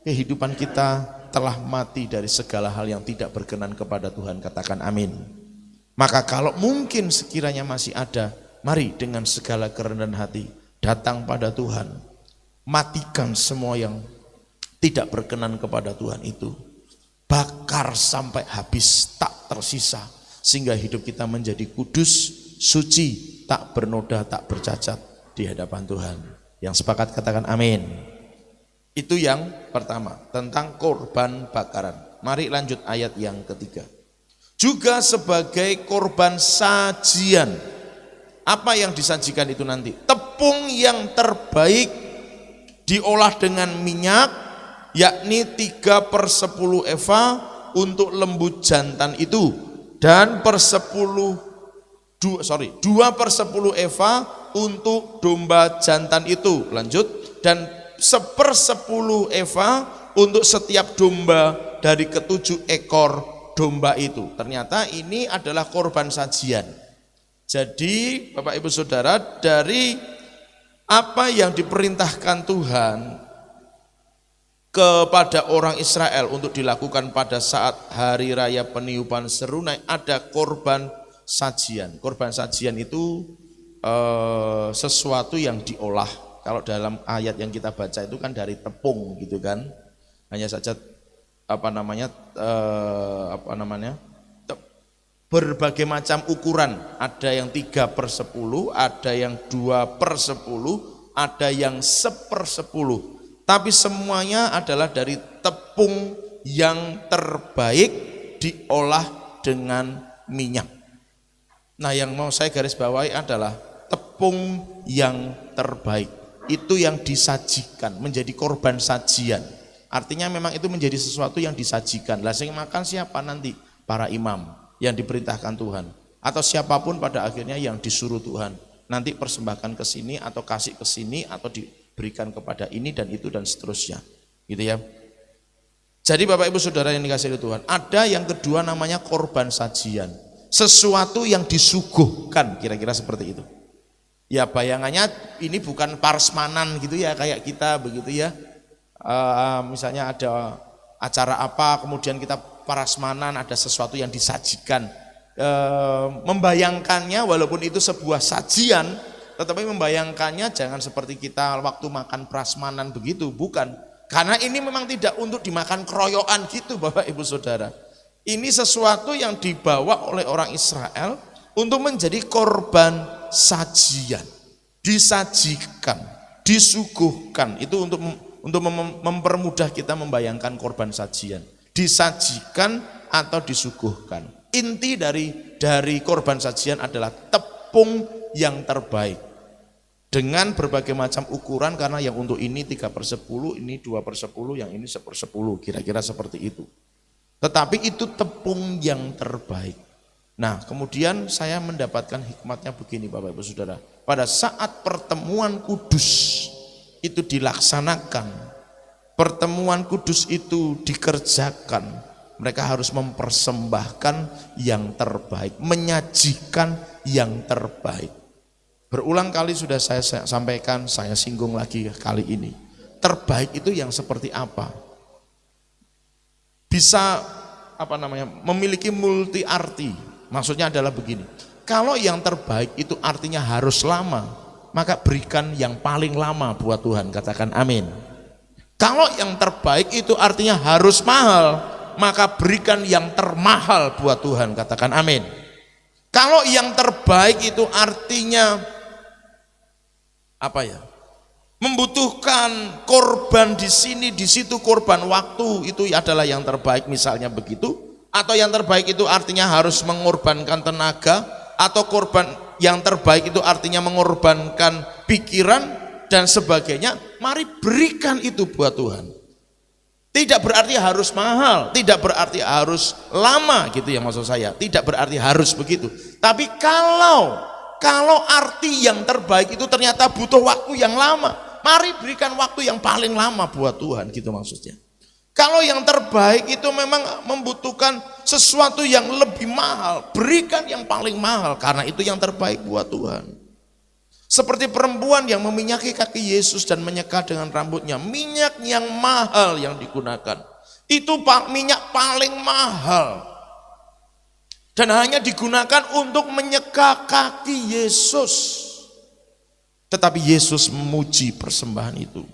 kehidupan kita telah mati dari segala hal yang tidak berkenan kepada Tuhan. Katakan amin. Maka kalau mungkin sekiranya masih ada, mari dengan segala kerendahan hati datang pada Tuhan, matikan semua yang tidak berkenan kepada Tuhan itu, bakar sampai habis, tak tersisa, sehingga hidup kita menjadi kudus, suci, tak bernoda, tak bercacat di hadapan Tuhan. Yang sepakat katakan amin. Itu yang pertama, tentang korban bakaran. Mari lanjut ayat yang ketiga. Juga sebagai korban sajian. Apa yang disajikan itu nanti? Tepung yang terbaik diolah dengan minyak, yakni 3/10 eva untuk lembu jantan itu, dan 2/10 eva untuk domba jantan itu. Lanjut, dan 1/10 eva untuk setiap domba dari ke7 ekor domba itu. Ternyata ini adalah korban sajian. Jadi Bapak Ibu Saudara, dari apa yang diperintahkan Tuhan kepada orang Israel untuk dilakukan pada saat hari raya peniupan serunai, ada korban sajian. Korban sajian itu sesuatu yang diolah. Kalau dalam ayat yang kita baca itu kan dari tepung gitu kan. Hanya saja berbagai macam ukuran. Ada yang 3/10, ada yang 2/10, ada yang 1/10. Tapi semuanya adalah dari tepung yang terbaik diolah dengan minyak. Nah, yang mau saya garis bawahi adalah tepung yang terbaik. Itu yang disajikan, menjadi korban sajian. Artinya memang itu menjadi sesuatu yang disajikan. Lah sing makan siapa nanti? Para imam yang diperintahkan Tuhan, atau siapapun pada akhirnya yang disuruh Tuhan. Nanti persembahkan ke sini atau kasih ke sini atau diberikan kepada ini dan itu dan seterusnya. Gitu ya. Jadi Bapak Ibu Saudara yang dikasihi Tuhan, ada yang kedua namanya korban sajian. Sesuatu yang disuguhkan, kira-kira seperti itu. Ya bayangannya ini bukan prasmanan gitu ya, kayak kita begitu ya. Misalnya ada acara apa, kemudian kita prasmanan, ada sesuatu yang disajikan. Membayangkannya walaupun itu sebuah sajian, tetapi membayangkannya jangan seperti kita waktu makan prasmanan begitu, bukan. Karena ini memang tidak untuk dimakan keroyokan gitu Bapak Ibu Saudara. Ini sesuatu yang dibawa oleh orang Israel untuk menjadi korban sajian, disajikan, disuguhkan. Itu untuk mempermudah kita membayangkan korban sajian, disajikan atau disuguhkan. Inti dari korban sajian adalah tepung yang terbaik dengan berbagai macam ukuran, karena yang untuk ini 3/10, ini 2/10, yang ini 1/10, kira-kira seperti itu. Tetapi itu tepung yang terbaik. Nah, kemudian saya mendapatkan hikmatnya begini Bapak Ibu Saudara. Pada saat pertemuan kudus itu dilaksanakan, pertemuan kudus itu dikerjakan, mereka harus mempersembahkan yang terbaik, menyajikan yang terbaik. Berulang kali sudah saya sampaikan, saya singgung lagi kali ini. Terbaik itu yang seperti apa? Bisa memiliki multi arti. Maksudnya adalah begini, kalau yang terbaik itu artinya harus lama, maka berikan yang paling lama buat Tuhan, katakan amin. Kalau yang terbaik itu artinya harus mahal, maka berikan yang termahal buat Tuhan, katakan amin. Kalau yang terbaik itu artinya membutuhkan korban di sini, di situ korban waktu, itu adalah yang terbaik misalnya begitu. Atau yang terbaik itu artinya harus mengorbankan tenaga, atau yang terbaik itu artinya mengorbankan pikiran dan sebagainya. Mari berikan itu buat Tuhan. Tidak berarti harus mahal, tidak berarti harus lama gitu ya maksud saya. Tidak berarti harus begitu. Tapi kalau arti yang terbaik itu ternyata butuh waktu yang lama, mari berikan waktu yang paling lama buat Tuhan, gitu maksudnya. Kalau yang terbaik itu memang membutuhkan sesuatu yang lebih mahal, berikan yang paling mahal, karena itu yang terbaik buat Tuhan. Seperti perempuan yang meminyaki kaki Yesus dan menyeka dengan rambutnya, minyak yang mahal yang digunakan, itu minyak paling mahal. Dan hanya digunakan untuk menyeka kaki Yesus. Tetapi Yesus memuji persembahan itu.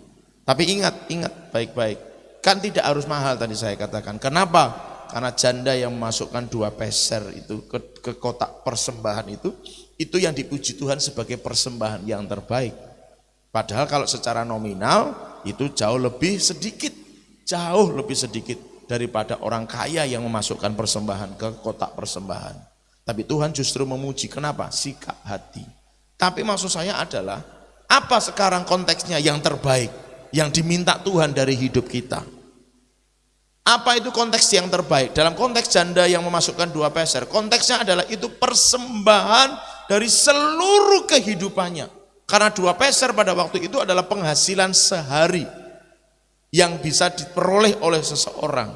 Tapi ingat baik-baik. Kan tidak harus mahal tadi saya katakan. Kenapa? Karena janda yang memasukkan 2 peser itu ke kotak persembahan itu yang dipuji Tuhan sebagai persembahan yang terbaik. Padahal kalau secara nominal itu jauh lebih sedikit daripada orang kaya yang memasukkan persembahan ke kotak persembahan. Tapi Tuhan justru memuji. Kenapa? Sikap hati. Tapi maksud saya adalah, apa sekarang konteksnya yang terbaik yang diminta Tuhan dari hidup kita? Apa itu konteks yang terbaik? Dalam konteks janda yang memasukkan 2 peser, konteksnya adalah itu persembahan dari seluruh kehidupannya. Karena 2 peser pada waktu itu adalah penghasilan sehari yang bisa diperoleh oleh seseorang.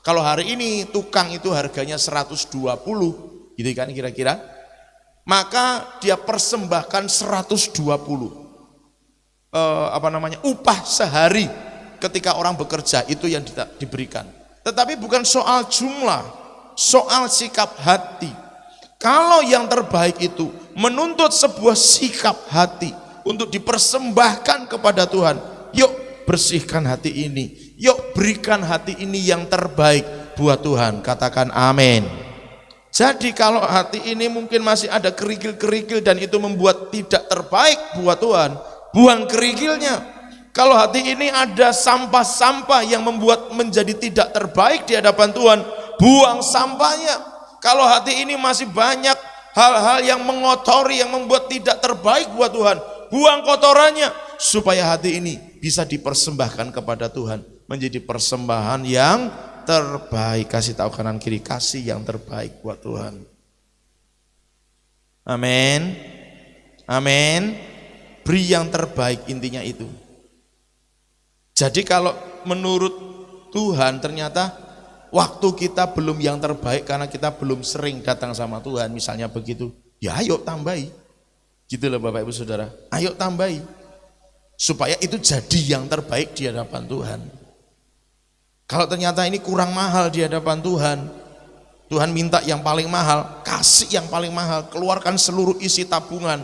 Kalau hari ini tukang itu harganya 120, gitu kan kira-kira, maka dia persembahkan 120 upah sehari ketika orang bekerja, itu yang diberikan. Tetapi bukan soal jumlah, soal sikap hati. Kalau yang terbaik itu menuntut sebuah sikap hati untuk dipersembahkan kepada Tuhan. Yuk bersihkan hati ini, yuk berikan hati ini yang terbaik buat Tuhan, katakan amin. Jadi kalau hati ini mungkin masih ada kerikil-kerikil dan itu membuat tidak terbaik buat Tuhan, buang kerikilnya. Kalau hati ini ada sampah-sampah yang membuat menjadi tidak terbaik di hadapan Tuhan, buang sampahnya. Kalau hati ini masih banyak hal-hal yang mengotori, yang membuat tidak terbaik buat Tuhan, buang kotorannya, supaya hati ini bisa dipersembahkan kepada Tuhan, menjadi persembahan yang terbaik. Kasih tahu kanan kiri, kasih yang terbaik buat Tuhan. Amin. Amin. Beri yang terbaik, intinya itu. Jadi kalau menurut Tuhan ternyata waktu kita belum yang terbaik karena kita belum sering datang sama Tuhan, misalnya begitu, ya ayo tambahi. Gitu loh Bapak Ibu Saudara, ayo tambahi. Supaya itu jadi yang terbaik di hadapan Tuhan. Kalau ternyata ini kurang mahal di hadapan Tuhan, Tuhan minta yang paling mahal, kasih yang paling mahal, keluarkan seluruh isi tabungan.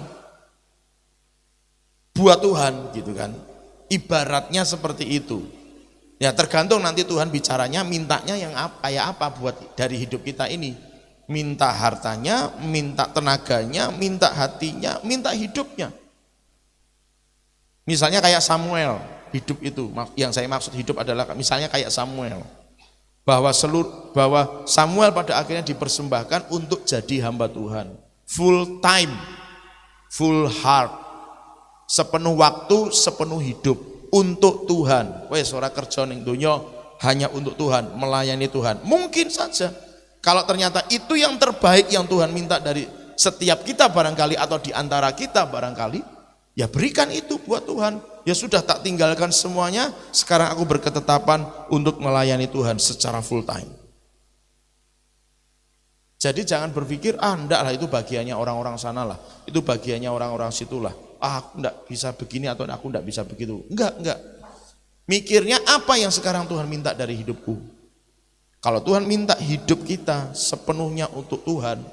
buat Tuhan gitu kan. Ibaratnya seperti itu. Ya tergantung nanti Tuhan bicaranya, mintanya yang kayak apa buat dari hidup kita ini. Minta hartanya, minta tenaganya, minta hatinya, minta hidupnya. Misalnya kayak Samuel, hidup itu, yang saya maksud hidup adalah misalnya kayak Samuel. Bahwa Samuel pada akhirnya dipersembahkan untuk jadi hamba Tuhan. Full time, full heart, sepenuh waktu, sepenuh hidup untuk Tuhan. Wes ora kerja ning donya hanya untuk Tuhan, melayani Tuhan. Mungkin saja kalau ternyata itu yang terbaik yang Tuhan minta dari setiap kita barangkali atau di antara kita barangkali, ya berikan itu buat Tuhan. Ya sudah, tak tinggalkan semuanya, sekarang aku berketetapan untuk melayani Tuhan secara full time. Jadi jangan berpikir, enggak lah itu bagiannya orang-orang sana lah, itu bagiannya orang-orang situlah. Aku enggak bisa begini atau aku enggak bisa begitu. Enggak. Mikirnya apa yang sekarang Tuhan minta dari hidupku. Kalau Tuhan minta hidup kita sepenuhnya untuk Tuhan,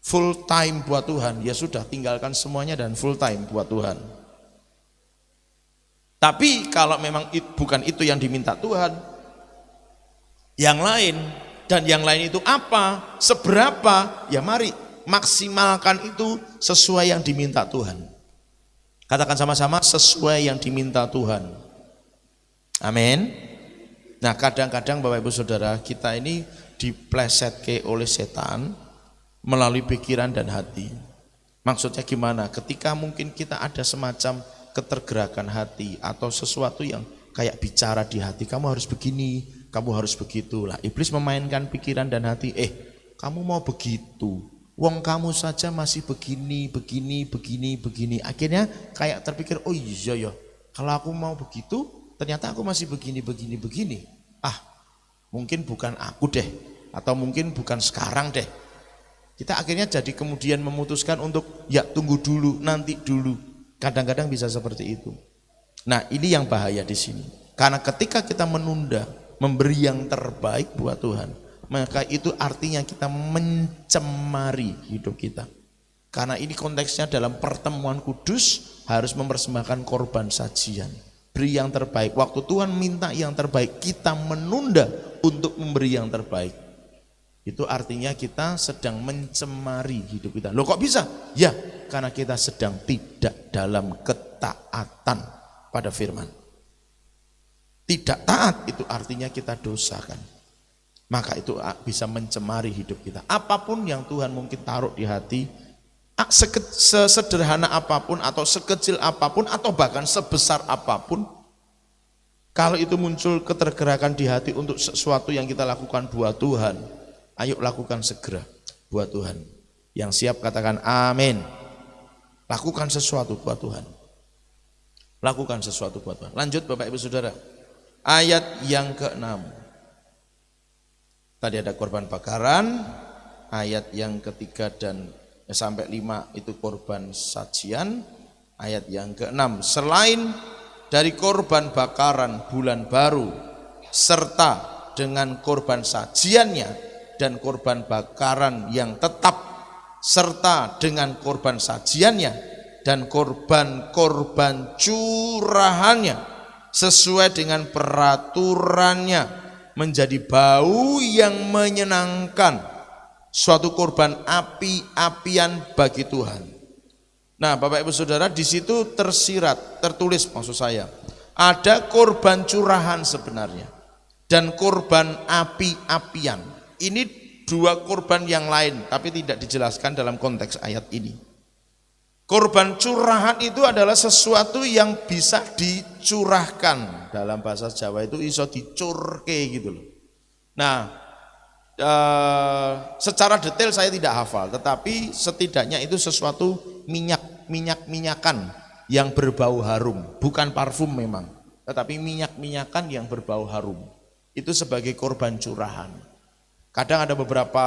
full time buat Tuhan, ya sudah tinggalkan semuanya dan full time buat Tuhan. Tapi kalau memang bukan itu yang diminta Tuhan, yang lain, dan yang lain itu apa, seberapa, ya mari maksimalkan itu sesuai yang diminta Tuhan. Katakan sama-sama, sesuai yang diminta Tuhan. Amin. Nah kadang-kadang Bapak Ibu Saudara, kita ini diplesetke oleh setan melalui pikiran dan hati. Maksudnya gimana? Ketika mungkin kita ada semacam ketergerakan hati atau sesuatu yang kayak bicara di hati, kamu harus begini, kamu harus begitu. Lah iblis memainkan pikiran dan hati, kamu mau begitu, wong kamu saja masih begini. Akhirnya kayak terpikir, oh iya ya, kalau aku mau begitu ternyata aku masih begini. Mungkin bukan aku deh, atau mungkin bukan sekarang deh. Kita akhirnya jadi kemudian memutuskan untuk ya tunggu dulu, nanti dulu. Kadang-kadang bisa seperti itu. Nah ini yang bahaya di sini. Karena ketika kita menunda memberi yang terbaik buat Tuhan, maka itu artinya kita mencemari hidup kita. Karena ini konteksnya dalam pertemuan kudus harus mempersembahkan korban sajian. Beri yang terbaik. Waktu Tuhan minta yang terbaik, kita menunda untuk memberi yang terbaik. Itu artinya kita sedang mencemari hidup kita. Loh kok bisa? Ya, karena kita sedang tidak dalam ketaatan pada firman. Tidak taat itu artinya kita dosakan. Maka itu bisa mencemari hidup kita. Apapun yang Tuhan mungkin taruh di hati, sesederhana apapun atau sekecil apapun atau bahkan sebesar apapun, kalau itu muncul ketergerakan di hati untuk sesuatu yang kita lakukan buat Tuhan, ayo lakukan segera buat Tuhan. Yang siap katakan amin. Lakukan sesuatu buat Tuhan. Lakukan sesuatu buat Tuhan. Lanjut Bapak Ibu Saudara. Ayat yang ke-6. Tadi ada korban bakaran. Ayat yang ketiga dan sampai 5 itu korban sajian. Ayat yang ke-6. Selain dari korban bakaran bulan baru serta dengan korban sajiannya dan korban bakaran yang tetap serta dengan korban sajiannya dan korban curahannya sesuai dengan peraturannya menjadi bau yang menyenangkan, suatu korban api-apian bagi Tuhan. Nah, Bapak Ibu Saudara, di situ tertulis maksud saya, ada korban curahan sebenarnya dan korban api-apian. Ini dua korban yang lain, tapi tidak dijelaskan dalam konteks ayat ini. Korban curahan itu adalah sesuatu yang bisa dicurahkan. Dalam bahasa Jawa itu iso dicurke gitu loh. Nah, secara detail saya tidak hafal, tetapi setidaknya itu sesuatu minyak-minyakan yang berbau harum, bukan parfum memang, tetapi minyak-minyakan yang berbau harum. Itu sebagai korban curahan. Kadang ada beberapa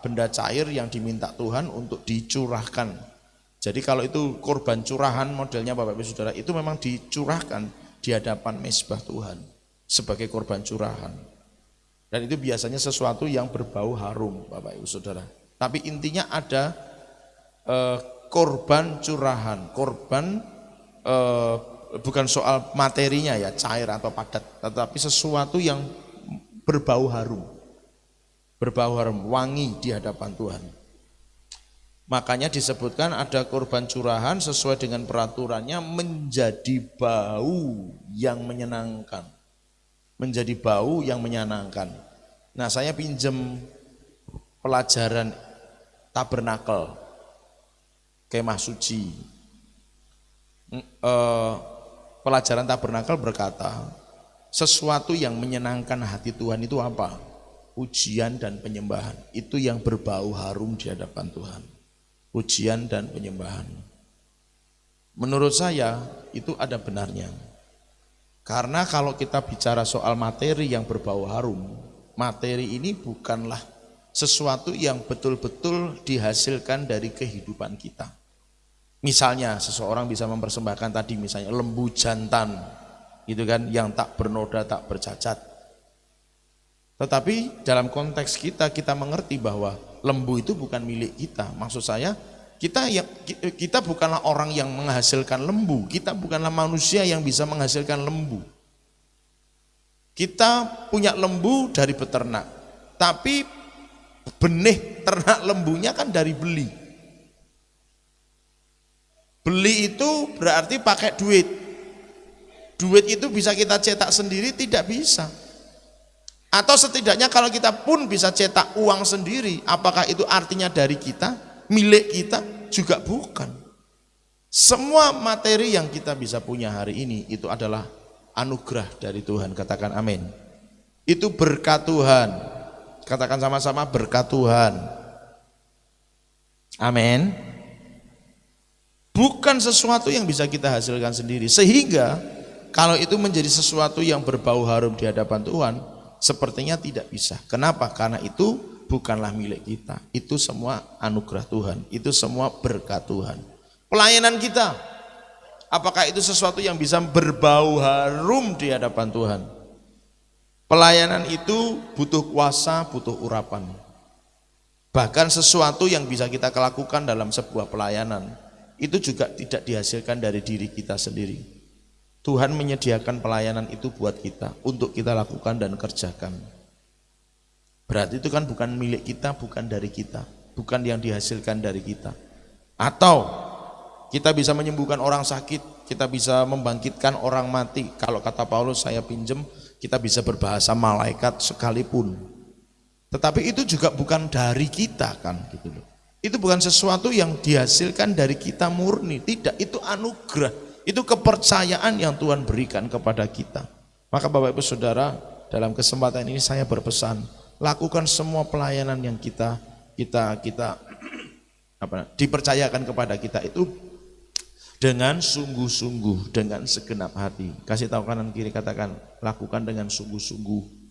benda cair yang diminta Tuhan untuk dicurahkan. Jadi kalau itu korban curahan modelnya Bapak Ibu Saudara, itu memang dicurahkan di hadapan mezbah Tuhan sebagai korban curahan. Dan itu biasanya sesuatu yang berbau harum Bapak Ibu Saudara. Tapi intinya ada korban curahan, korban bukan soal materinya ya, cair atau padat, tetapi sesuatu yang berbau harum. Berbau harum, wangi di hadapan Tuhan. Makanya disebutkan ada korban curahan sesuai dengan peraturannya menjadi bau yang menyenangkan. Menjadi bau yang menyenangkan. Nah, saya pinjem pelajaran tabernakel, kemah suci. Pelajaran tabernakel berkata, sesuatu yang menyenangkan hati Tuhan itu apa? Pujian dan penyembahan. Itu yang berbau harum di hadapan Tuhan. Pujian dan penyembahan. Menurut saya itu ada benarnya. Karena kalau kita bicara soal materi yang berbau harum, materi ini bukanlah sesuatu yang betul-betul dihasilkan dari kehidupan kita. Misalnya seseorang bisa mempersembahkan tadi misalnya lembu jantan, gitu kan, yang tak bernoda tak bercacat. Tetapi dalam konteks kita mengerti bahwa lembu itu bukan milik kita. Maksud saya kita bukanlah orang yang menghasilkan lembu, kita bukanlah manusia yang bisa menghasilkan lembu. Kita punya lembu dari peternak, tapi benih ternak lembunya kan dari beli. Beli itu berarti pakai duit. Duit itu bisa kita cetak sendiri? Tidak bisa. Atau setidaknya kalau kita pun bisa cetak uang sendiri, apakah itu artinya dari kita, milik kita? Juga bukan. Semua materi yang kita bisa punya hari ini itu adalah anugerah dari Tuhan. Katakan amin. Itu berkat Tuhan. Katakan sama-sama, berkat Tuhan. Amin. Bukan sesuatu yang bisa kita hasilkan sendiri. Sehingga kalau itu menjadi sesuatu yang berbau harum di hadapan Tuhan, sepertinya tidak bisa. Kenapa? Karena itu bukanlah milik kita. Itu semua anugerah Tuhan. Itu semua berkat Tuhan. Pelayanan kita, apakah itu sesuatu yang bisa berbau harum di hadapan Tuhan? Pelayanan itu butuh kuasa, butuh urapan. Bahkan sesuatu yang bisa kita lakukan dalam sebuah pelayanan itu juga tidak dihasilkan dari diri kita sendiri. Tuhan menyediakan pelayanan itu buat kita, untuk kita lakukan dan kerjakan. Berarti itu kan bukan milik kita, bukan dari kita, bukan yang dihasilkan dari kita. Atau kita bisa menyembuhkan orang sakit, kita bisa membangkitkan orang mati. Kalau kata Paulus, saya pinjem, kita bisa berbahasa malaikat sekalipun. Tetapi itu juga bukan dari kita kan, gitu loh. Itu bukan sesuatu yang dihasilkan dari kita murni, tidak, itu anugerah, itu kepercayaan yang Tuhan berikan kepada kita. Maka Bapak Ibu Saudara, dalam kesempatan ini saya berpesan, lakukan semua pelayanan yang kita dipercayakan kepada kita itu dengan sungguh-sungguh, dengan segenap hati. Kasih tahu kanan kiri, katakan, lakukan dengan sungguh-sungguh.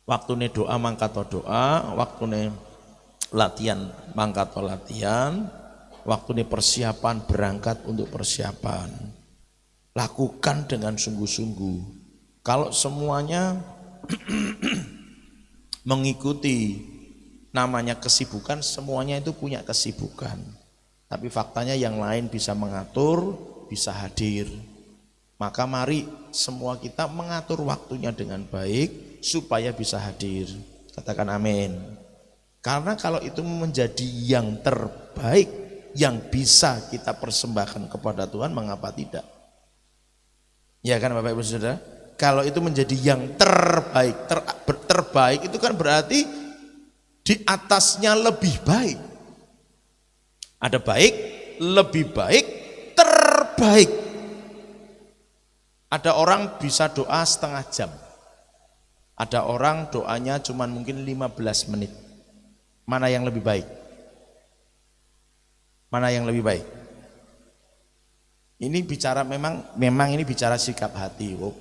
Waktune doa mangkato doa, waktune latihan mangkato latihan, waktune persiapan berangkat untuk persiapan. Lakukan dengan sungguh-sungguh. Kalau semuanya mengikuti namanya kesibukan, semuanya itu punya kesibukan. Tapi faktanya yang lain bisa mengatur, bisa hadir. Maka mari semua kita mengatur waktunya dengan baik, supaya bisa hadir. Katakan amin. Karena kalau itu menjadi yang terbaik yang bisa kita persembahkan kepada Tuhan, mengapa tidak? Ya kan Bapak Ibu Saudara? Kalau itu menjadi yang terbaik, terbaik itu kan berarti di atasnya lebih baik. Ada baik, lebih baik, terbaik. Ada orang bisa doa setengah jam. Ada orang doanya cuma mungkin 15 menit. Mana yang lebih baik? Mana yang lebih baik? Ini bicara memang ini bicara sikap hati. Oh,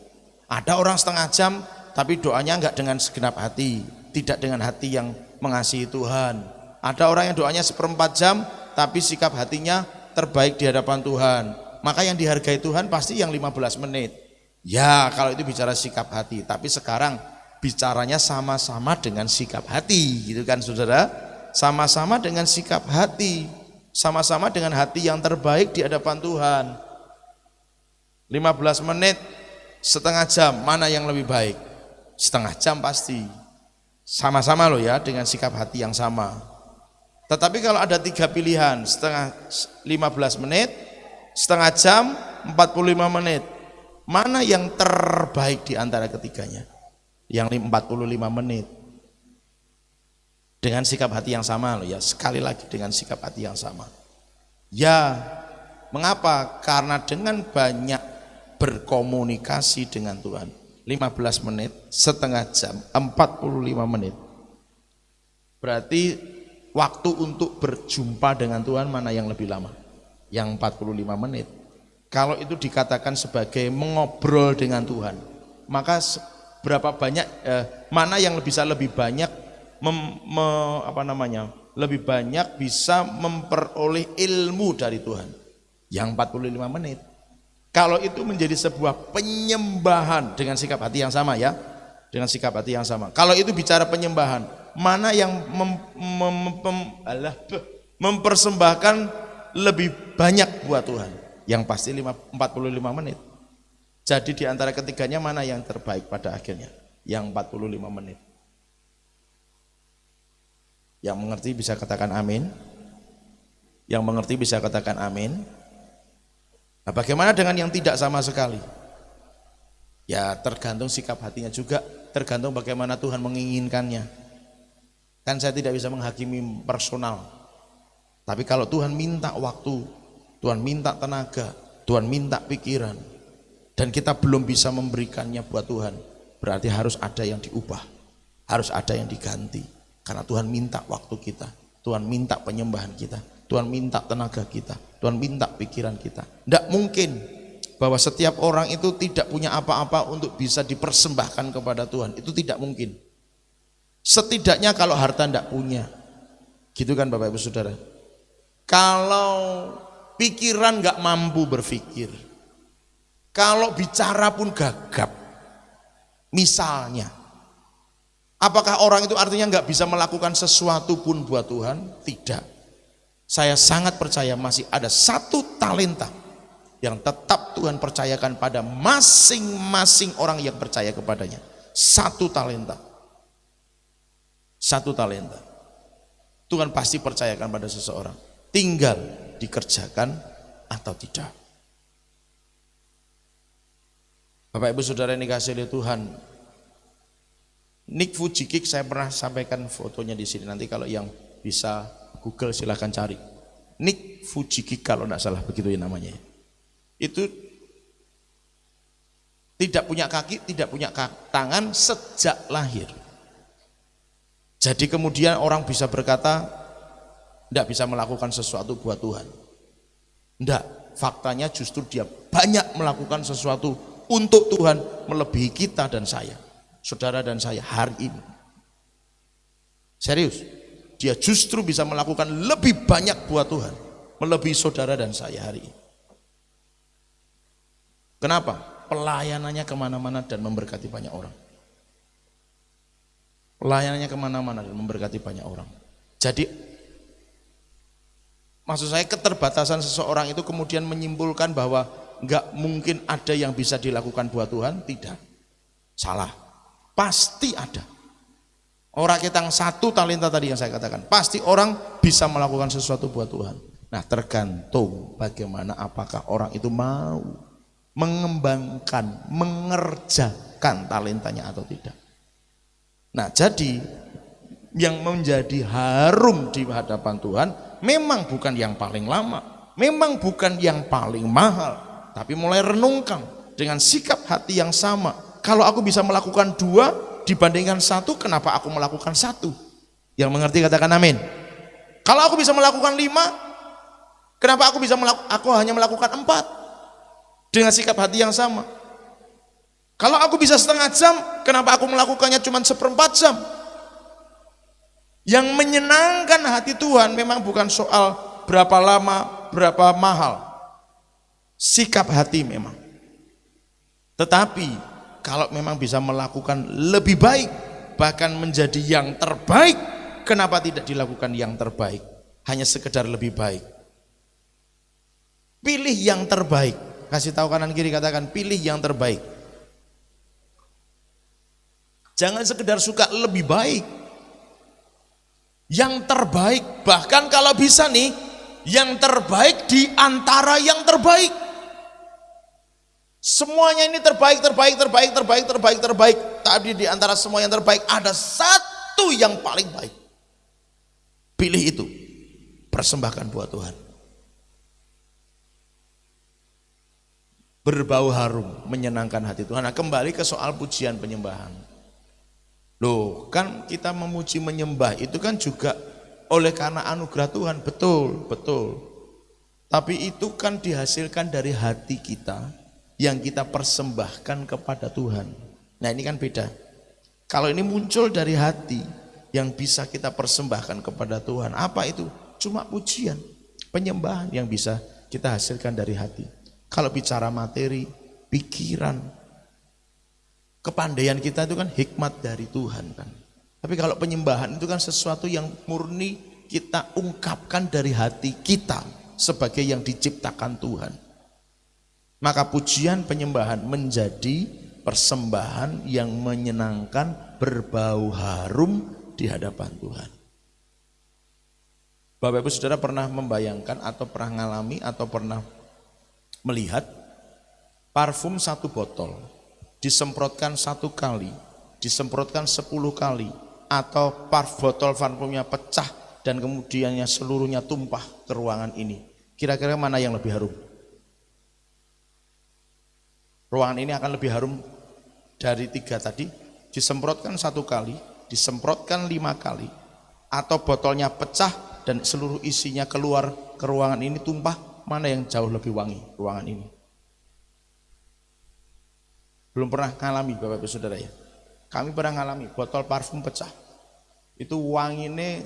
ada orang setengah jam tapi doanya enggak dengan segenap hati, tidak dengan hati yang mengasihi Tuhan. Ada orang yang doanya 1/4 jam tapi sikap hatinya terbaik di hadapan Tuhan. Maka yang dihargai Tuhan pasti yang 15 menit. Ya, kalau itu bicara sikap hati. Tapi sekarang bicaranya sama-sama dengan sikap hati, gitu kan Saudara? Sama-sama dengan sikap hati. Sama-sama dengan hati yang terbaik di hadapan Tuhan. 15 menit, setengah jam, mana yang lebih baik? Setengah jam pasti. Sama-sama loh ya, dengan sikap hati yang sama. Tetapi kalau ada 3 pilihan, 15 menit, setengah jam, 45 menit, mana yang terbaik di antara ketiganya? Yang 45 menit. Dengan sikap hati yang sama loh ya, sekali lagi dengan sikap hati yang sama. Ya, mengapa? Karena dengan banyak berkomunikasi dengan Tuhan, 15 menit, setengah jam, 45 menit. Berarti waktu untuk berjumpa dengan Tuhan mana yang lebih lama? Yang 45 menit. Kalau itu dikatakan sebagai mengobrol dengan Tuhan, maka berapa banyak mana yang bisa lebih banyak lebih banyak bisa memperoleh ilmu dari Tuhan? Yang 45 menit. Kalau itu menjadi sebuah penyembahan dengan sikap hati yang sama ya, dengan sikap hati yang sama. Kalau itu bicara penyembahan, mana yang mempersembahkan lebih banyak buat Tuhan? Yang pasti 45 menit. Jadi di antara ketiganya mana yang terbaik pada akhirnya? Yang 45 menit. Yang mengerti bisa katakan amin. Yang mengerti bisa katakan amin. Nah, bagaimana dengan yang tidak sama sekali? Ya tergantung sikap hatinya juga, tergantung bagaimana Tuhan menginginkannya. Kan saya tidak bisa menghakimi personal. Tapi kalau Tuhan minta waktu, Tuhan minta tenaga, Tuhan minta pikiran, dan kita belum bisa memberikannya buat Tuhan, berarti harus ada yang diubah, harus ada yang diganti. Karena Tuhan minta waktu kita, Tuhan minta penyembahan kita, Tuhan minta tenaga kita, Tuhan minta pikiran kita. Tidak mungkin bahwa setiap orang itu tidak punya apa-apa untuk bisa dipersembahkan kepada Tuhan. Itu tidak mungkin. Setidaknya kalau harta tidak punya. Gitu kan Bapak Ibu Saudara. Kalau pikiran nggak mampu berpikir, kalau bicara pun gagap, misalnya, apakah orang itu artinya nggak bisa melakukan sesuatu pun buat Tuhan? Tidak. Saya sangat percaya masih ada satu talenta yang tetap Tuhan percayakan pada masing-masing orang yang percaya kepadanya. Satu talenta. Satu talenta. Tuhan pasti percayakan pada seseorang. Tinggal dikerjakan atau tidak. Bapak Ibu Saudara yang dikasihi oleh Tuhan, Nick Vujicic saya pernah sampaikan fotonya di sini. Nanti kalau yang bisa Google silahkan cari. Nick Vujicic kalau tidak salah begitu ya namanya. Itu tidak punya kaki, tidak punya tangan sejak lahir. Jadi kemudian orang bisa berkata tidak bisa melakukan sesuatu buat Tuhan. Tidak, faktanya justru dia banyak melakukan sesuatu untuk Tuhan melebihi kita dan saya, saudara dan saya hari ini. Serius, dia justru bisa melakukan lebih banyak buat Tuhan, melebihi saudara dan saya hari ini. Kenapa? Pelayanannya kemana-mana dan memberkati banyak orang. Pelayanannya kemana-mana dan memberkati banyak orang. Jadi, maksud saya keterbatasan seseorang itu kemudian menyimpulkan bahwa nggak mungkin ada yang bisa dilakukan buat Tuhan. Tidak, salah. Pasti ada. Orang kita yang satu talenta tadi yang saya katakan, pasti orang bisa melakukan sesuatu buat Tuhan. Nah, tergantung bagaimana apakah orang itu mau mengembangkan, mengerjakan talentanya atau tidak. Nah, jadi yang menjadi harum di hadapan Tuhan memang bukan yang paling lama, memang bukan yang paling mahal, tapi mulai renungkan dengan sikap hati yang sama. Kalau aku bisa melakukan 2 dibandingkan 1, kenapa aku melakukan 1? Yang mengerti katakan amin. Kalau aku bisa melakukan 5, kenapa aku hanya melakukan 4? Dengan sikap hati yang sama. Kalau aku bisa setengah jam, kenapa aku melakukannya cuma 1/4 jam? Yang menyenangkan hati Tuhan memang bukan soal berapa lama, berapa mahal. Sikap hati memang. Tetapi kalau memang bisa melakukan lebih baik, bahkan menjadi yang terbaik, kenapa tidak dilakukan yang terbaik? Hanya sekedar lebih baik. Pilih yang terbaik. Kasih tahu kanan kiri, katakan pilih yang terbaik. Jangan sekedar suka lebih baik. Yang terbaik, bahkan kalau bisa nih, yang terbaik di antara yang terbaik. Semuanya ini terbaik. Tapi di antara semua yang terbaik ada satu yang paling baik. Pilih itu, persembahkan buat Tuhan. Berbau harum, menyenangkan hati Tuhan. Nah, kembali ke soal pujian penyembahan. Loh, kan kita memuji menyembah itu kan juga oleh karena anugerah Tuhan, betul. Tapi itu kan dihasilkan dari hati kita yang kita persembahkan kepada Tuhan. Nah, ini kan beda. Kalau ini muncul dari hati yang bisa kita persembahkan kepada Tuhan, apa itu? Cuma pujian, penyembahan yang bisa kita hasilkan dari hati. Kalau bicara materi, pikiran, kepandaian kita itu kan hikmat dari Tuhan kan. Tapi kalau penyembahan itu kan sesuatu yang murni kita ungkapkan dari hati kita sebagai yang diciptakan Tuhan. Maka pujian penyembahan menjadi persembahan yang menyenangkan, berbau harum di hadapan Tuhan. Bapak Ibu Saudara pernah membayangkan atau pernah mengalami atau pernah melihat parfum satu botol disemprotkan 1 kali, disemprotkan 10 kali, atau botol parfumnya pecah dan kemudiannya seluruhnya tumpah ke ruangan ini. Kira-kira mana yang lebih harum? Ruangan ini akan lebih harum dari 3 tadi, disemprotkan 1 kali, disemprotkan 5 kali, atau botolnya pecah dan seluruh isinya keluar ke ruangan ini tumpah, mana yang jauh lebih wangi ruangan ini? Belum pernah ngalami Bapak Ibu Saudara ya. Kami pernah ngalami botol parfum pecah. Itu wanginya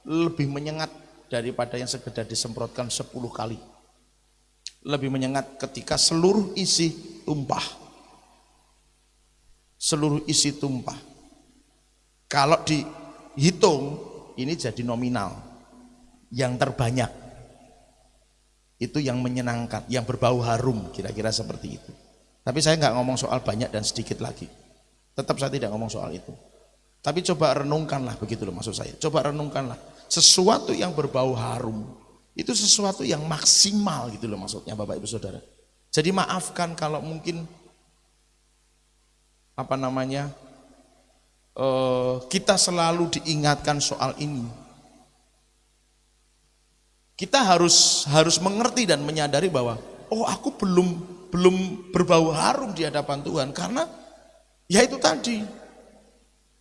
lebih menyengat daripada yang sekedar disemprotkan 10 kali. Lebih menyengat ketika seluruh isi tumpah. Seluruh isi tumpah. Kalau dihitung ini jadi nominal. Yang terbanyak. Itu yang menyenangkan, yang berbau harum, kira-kira seperti itu. Tapi saya nggak ngomong soal banyak dan sedikit lagi. Tetap saya tidak ngomong soal itu. Tapi coba renungkanlah, begitu loh maksud saya. Coba renungkanlah. Sesuatu yang berbau harum, itu sesuatu yang maksimal gitu loh maksudnya Bapak Ibu Saudara. Jadi maafkan kalau mungkin kita selalu diingatkan soal ini. Kita harus mengerti dan menyadari bahwa aku belum berbau harum di hadapan Tuhan karena ya itu tadi,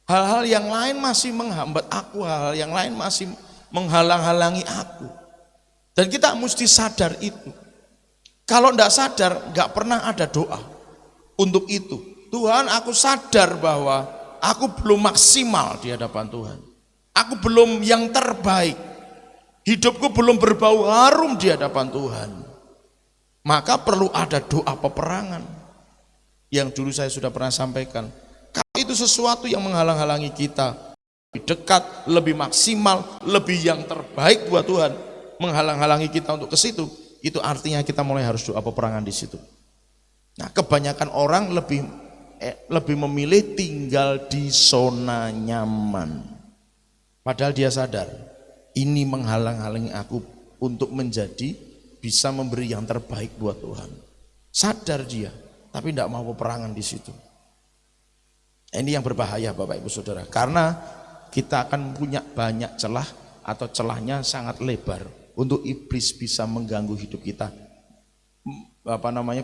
hal-hal yang lain masih menghambat aku, hal-hal yang lain masih menghalang-halangi aku, dan kita mesti sadar itu. Kalau tidak sadar, nggak pernah ada doa untuk itu. Tuhan, aku sadar bahwa aku belum maksimal di hadapan Tuhan, aku belum yang terbaik, hidupku belum berbau harum di hadapan Tuhan. Maka perlu ada doa peperangan yang dulu saya sudah pernah sampaikan. Kalau itu sesuatu yang menghalang-halangi kita lebih dekat, lebih maksimal, lebih yang terbaik buat Tuhan, menghalang-halangi kita untuk ke situ, itu artinya kita mulai harus doa peperangan di situ. Nah, kebanyakan orang lebih memilih tinggal di zona nyaman. Padahal dia sadar ini menghalang-halangi aku untuk menjadi bisa memberi yang terbaik buat Tuhan. Sadar dia, tapi tidak mau peperangan di situ. Ini yang berbahaya Bapak Ibu Saudara, karena kita akan punya banyak celah atau celahnya sangat lebar untuk iblis bisa mengganggu hidup kita.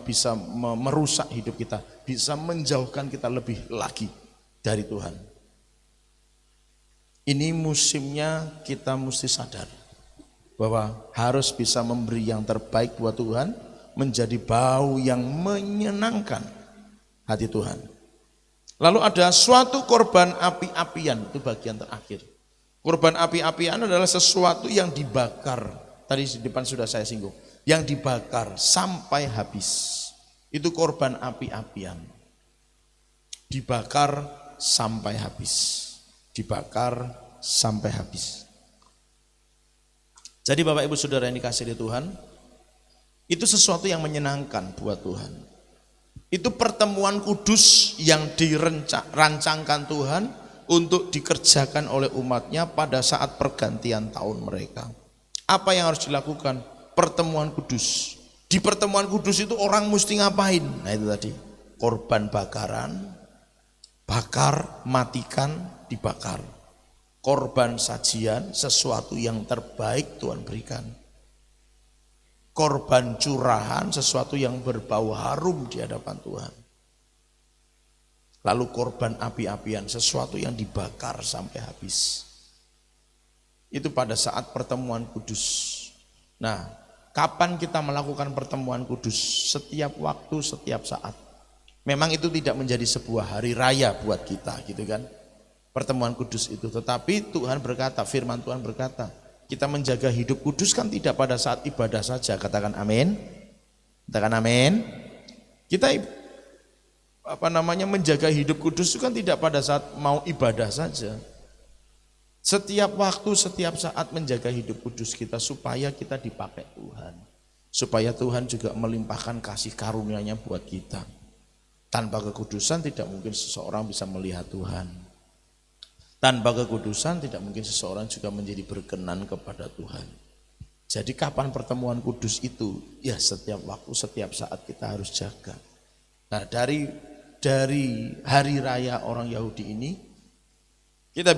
Bisa merusak hidup kita, bisa menjauhkan kita lebih lagi dari Tuhan. Ini musimnya kita mesti sadar bahwa harus bisa memberi yang terbaik buat Tuhan, menjadi bau yang menyenangkan hati Tuhan. Lalu ada suatu korban api-apian, itu bagian terakhir. Korban api-apian adalah sesuatu yang dibakar, tadi di depan sudah saya singgung, yang dibakar sampai habis. Itu korban api-apian. Dibakar sampai habis. Dibakar sampai habis. Jadi Bapak Ibu Saudara yang dikasihi Tuhan, Itu sesuatu yang menyenangkan buat Tuhan. Itu pertemuan kudus yang dirancangkan Tuhan untuk dikerjakan oleh umatnya pada saat pergantian tahun mereka. Apa yang harus dilakukan? Pertemuan kudus. Di pertemuan kudus itu orang mesti ngapain? Nah itu tadi, korban bakaran, bakar, matikan, dibakar. Korban sajian, sesuatu yang terbaik Tuhan berikan. Korban curahan, sesuatu yang berbau harum di hadapan Tuhan. Lalu korban api-apian, sesuatu yang dibakar sampai habis. Itu pada saat pertemuan kudus. Nah, kapan kita melakukan pertemuan kudus? Setiap waktu, setiap saat. Memang itu tidak menjadi sebuah hari raya buat kita, gitu kan? Pertemuan kudus itu. Tetapi Tuhan berkata, firman Tuhan berkata, kita menjaga hidup kudus kan tidak pada saat ibadah saja. Katakan amin. Katakan amin. Kita menjaga hidup kudus itu kan tidak pada saat mau ibadah saja. Setiap waktu, setiap saat menjaga hidup kudus kita supaya kita dipakai Tuhan. Supaya Tuhan juga melimpahkan kasih karunia-Nya buat kita. Tanpa kekudusan tidak mungkin seseorang bisa melihat Tuhan. Tanpa kekudusan tidak mungkin seseorang juga menjadi berkenan kepada Tuhan. Jadi kapan pertemuan kudus itu? Ya setiap waktu, setiap saat kita harus jaga. Nah dari hari raya orang Yahudi ini, kita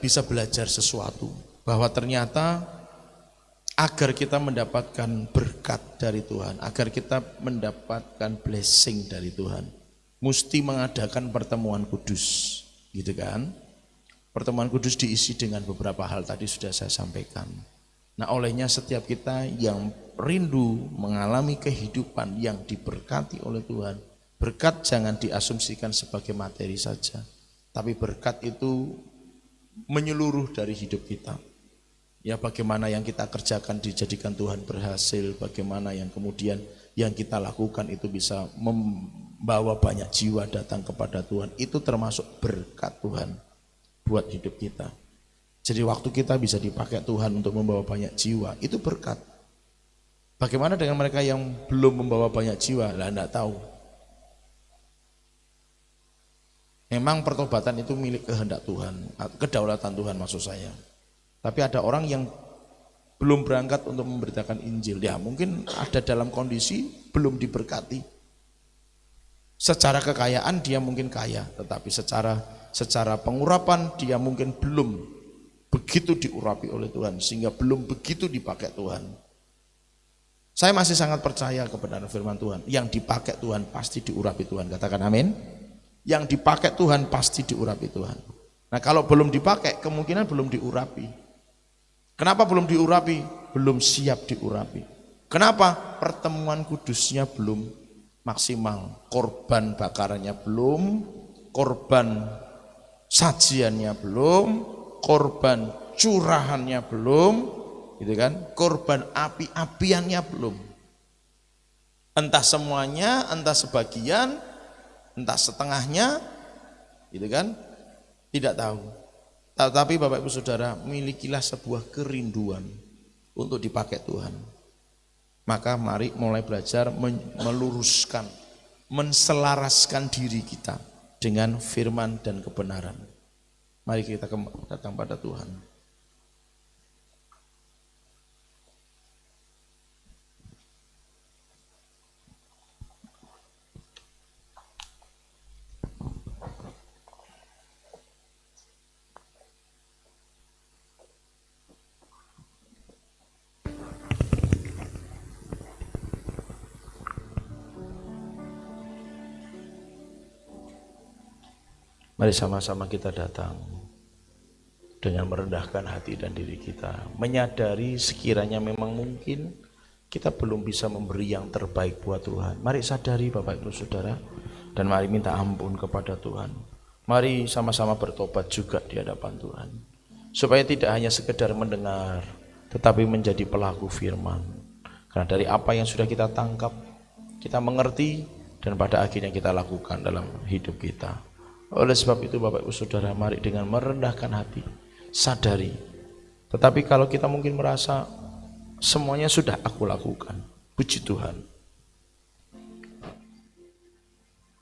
bisa belajar sesuatu. Bahwa ternyata agar kita mendapatkan berkat dari Tuhan, agar kita mendapatkan blessing dari Tuhan, mesti mengadakan pertemuan kudus. Gitu kan? Pertemuan kudus diisi dengan beberapa hal tadi sudah saya sampaikan. Nah olehnya setiap kita yang rindu mengalami kehidupan yang diberkati oleh Tuhan. Berkat jangan diasumsikan sebagai materi saja. Tapi berkat itu menyeluruh dari hidup kita. Ya bagaimana yang kita kerjakan dijadikan Tuhan berhasil. Bagaimana yang kemudian yang kita lakukan itu bisa membawa banyak jiwa datang kepada Tuhan. Itu termasuk berkat Tuhan buat hidup kita. Jadi waktu kita bisa dipakai Tuhan untuk membawa banyak jiwa, itu berkat. Bagaimana dengan mereka yang belum membawa banyak jiwa? Lah enggak tahu. Memang pertobatan itu milik kehendak Tuhan, kedaulatan Tuhan maksud saya. Tapi ada orang yang belum berangkat untuk memberitakan Injil. Ya mungkin ada dalam kondisi belum diberkati. Secara kekayaan dia mungkin kaya, tetapi secara pengurapan dia mungkin belum begitu diurapi oleh Tuhan, sehingga belum begitu dipakai Tuhan. Saya masih sangat percaya kepada firman Tuhan, yang dipakai Tuhan pasti diurapi Tuhan. Katakan amin. Yang dipakai Tuhan pasti diurapi Tuhan. Nah kalau belum dipakai kemungkinan belum diurapi. Kenapa belum diurapi? Belum siap diurapi. Kenapa? Pertemuan kudusnya belum maksimal, korban bakarannya belum, korban sajiannya belum, korban curahannya belum, gitu kan? Korban api-apiannya belum. Entah semuanya, entah sebagian, entah setengahnya, gitu kan? Tidak tahu. Tapi Bapak Ibu Saudara, milikilah sebuah kerinduan untuk dipakai Tuhan. Maka mari mulai belajar meluruskan, menselaraskan diri kita dengan firman dan kebenaran. Mari kita datang pada Tuhan. Mari sama-sama kita datang dengan merendahkan hati dan diri kita, menyadari sekiranya memang mungkin kita belum bisa memberi yang terbaik buat Tuhan. Mari sadari Bapak Ibu Saudara, dan mari minta ampun kepada Tuhan. Mari sama-sama bertobat juga di hadapan Tuhan, supaya tidak hanya sekedar mendengar, tetapi menjadi pelaku firman. Karena dari apa yang sudah kita tangkap, kita mengerti, dan pada akhirnya kita lakukan dalam hidup kita. Oleh sebab itu Bapak Ibu Saudara, mari dengan merendahkan hati, sadari. Tetapi kalau kita mungkin merasa semuanya sudah aku lakukan, Puji Tuhan.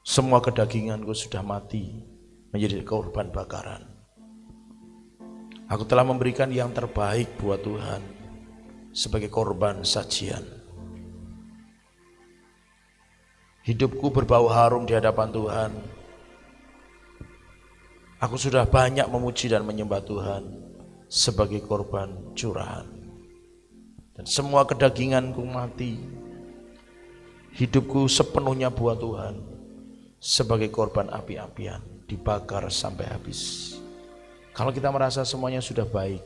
Semua kedaginganku sudah mati menjadi korban bakaran. Aku telah memberikan yang terbaik buat Tuhan sebagai korban sajian. Hidupku berbau harum di hadapan Tuhan. Aku sudah banyak memuji dan menyembah Tuhan sebagai korban curahan. Dan semua kedaginganku mati. Hidupku sepenuhnya buat Tuhan sebagai korban api-apian, dibakar sampai habis. Kalau kita merasa semuanya sudah baik,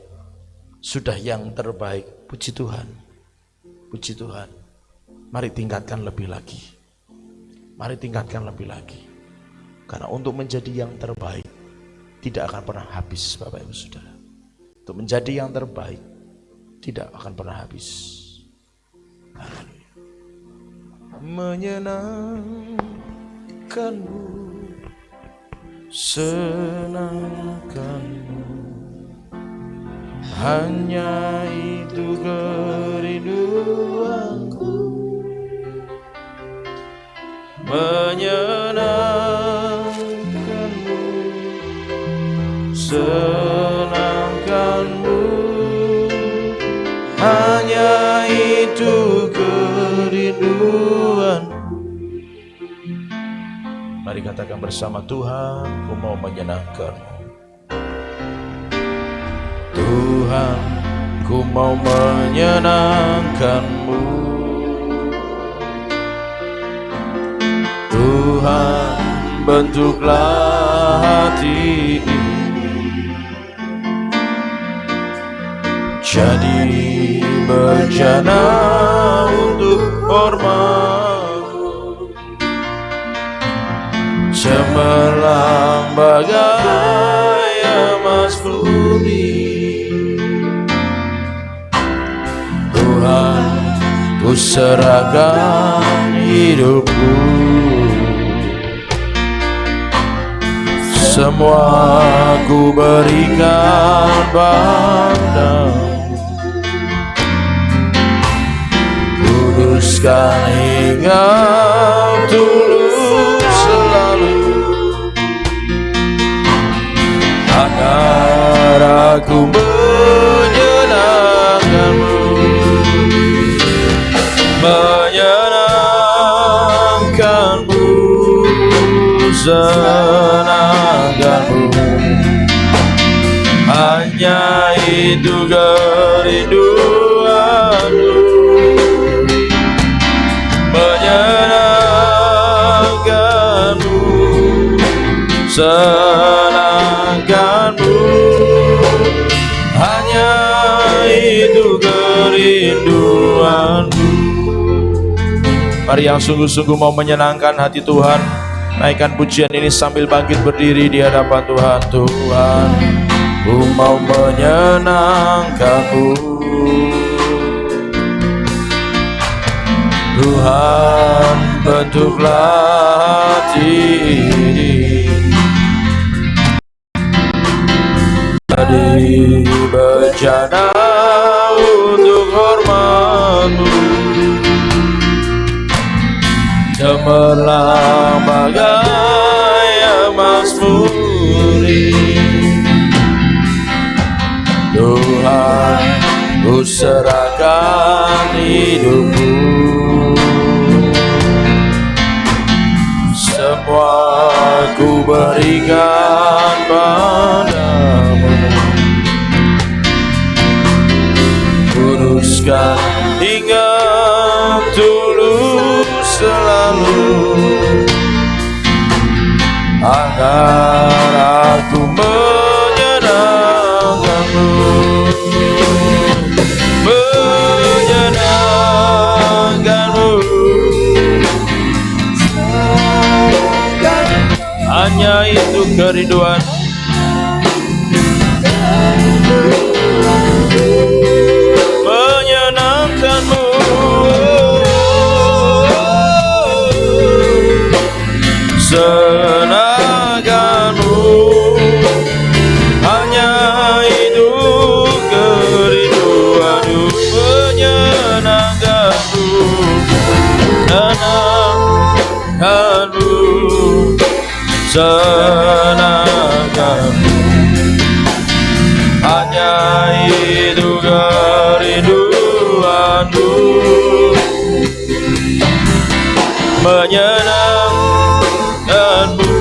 sudah yang terbaik, puji Tuhan. Puji Tuhan. Mari tingkatkan lebih lagi. Mari tingkatkan lebih lagi. Karena untuk menjadi yang terbaik tidak akan pernah habis, Bapak Ibu Saudara. Untuk menjadi yang terbaik tidak akan pernah habis. Haleluya. Menyenangkanmu, senangkanmu, hanya itu kerinduanku. Menyenangkanmu, senangkanmu, hanya itu kerinduan. Mari katakan bersama, Tuhan, ku mau menyenangkanmu. Tuhan, ku mau menyenangkanmu. Tuhan, bentuklah hati ini jadi bejana untuk hormat-Mu, cemerlang bagai emas murni. Tuhan, ku serahkan hidupku, semua ku berikan padamu. Kuduskan hingga tulus selalu, agar aku menyenangkanmu. Menyenangkanmu, senangkanmu, hanya itu kerinduanku. Menyenangkanmu, senangkanmu, hanya itu kerinduanku. Mari yang sungguh-sungguh mau menyenangkan hati Tuhan, naikkan pujian ini sambil bangkit berdiri di hadapan Tuhan. Tuhan, ku mau menyenangkanmu. Tuhan, bentuklah hati ini jadi bejana untuk hormat-Mu, cemerlang bagai emas murni. Tuhan, ku serahkan hidupku, semua ku berikan padamu. Kuduskan hingga tulus selalu, agar aku menyenangkanmu. Menyenangkanmu, hanya itu kerinduan. Menyenangkanmu, senangkanmu, hanya itu kerinduanku. Menyenangkanmu, senangkanku. Hanya itu kerinduanku, menyenangkanmu,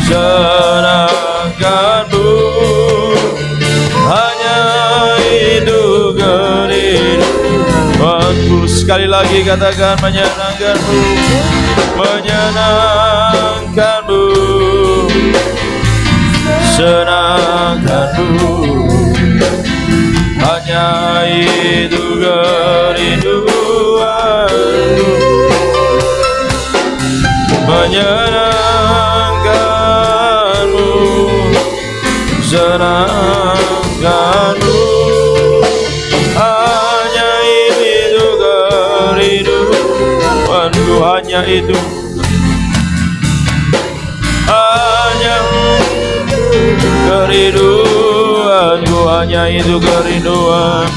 senangkanmu. Hanya itu kerinduanku. Sekali lagi katakan, menyenangkanmu, menyenangkanmu, senangkanmu. Hanya itu kerinduanku, menyenangkanmu, senangkanmu. Hanya itu kerinduanku, hanya itu, hanya kerinduanku, hanya itu kerinduan,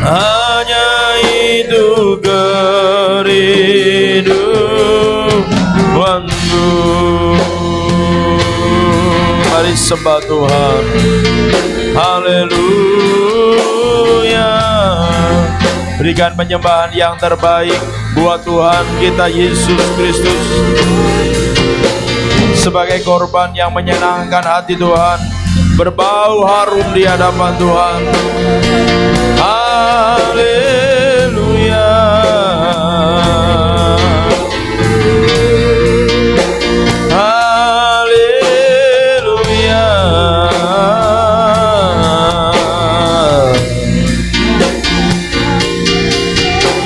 hanya itu kerinduanku. Mari sembah Tuhan. Haleluya. Berikan penyembahan yang terbaik buat Tuhan kita Yesus Kristus sebagai korban yang menyenangkan hati Tuhan, berbau harum di hadapan Tuhan. Haleluya. Haleluya.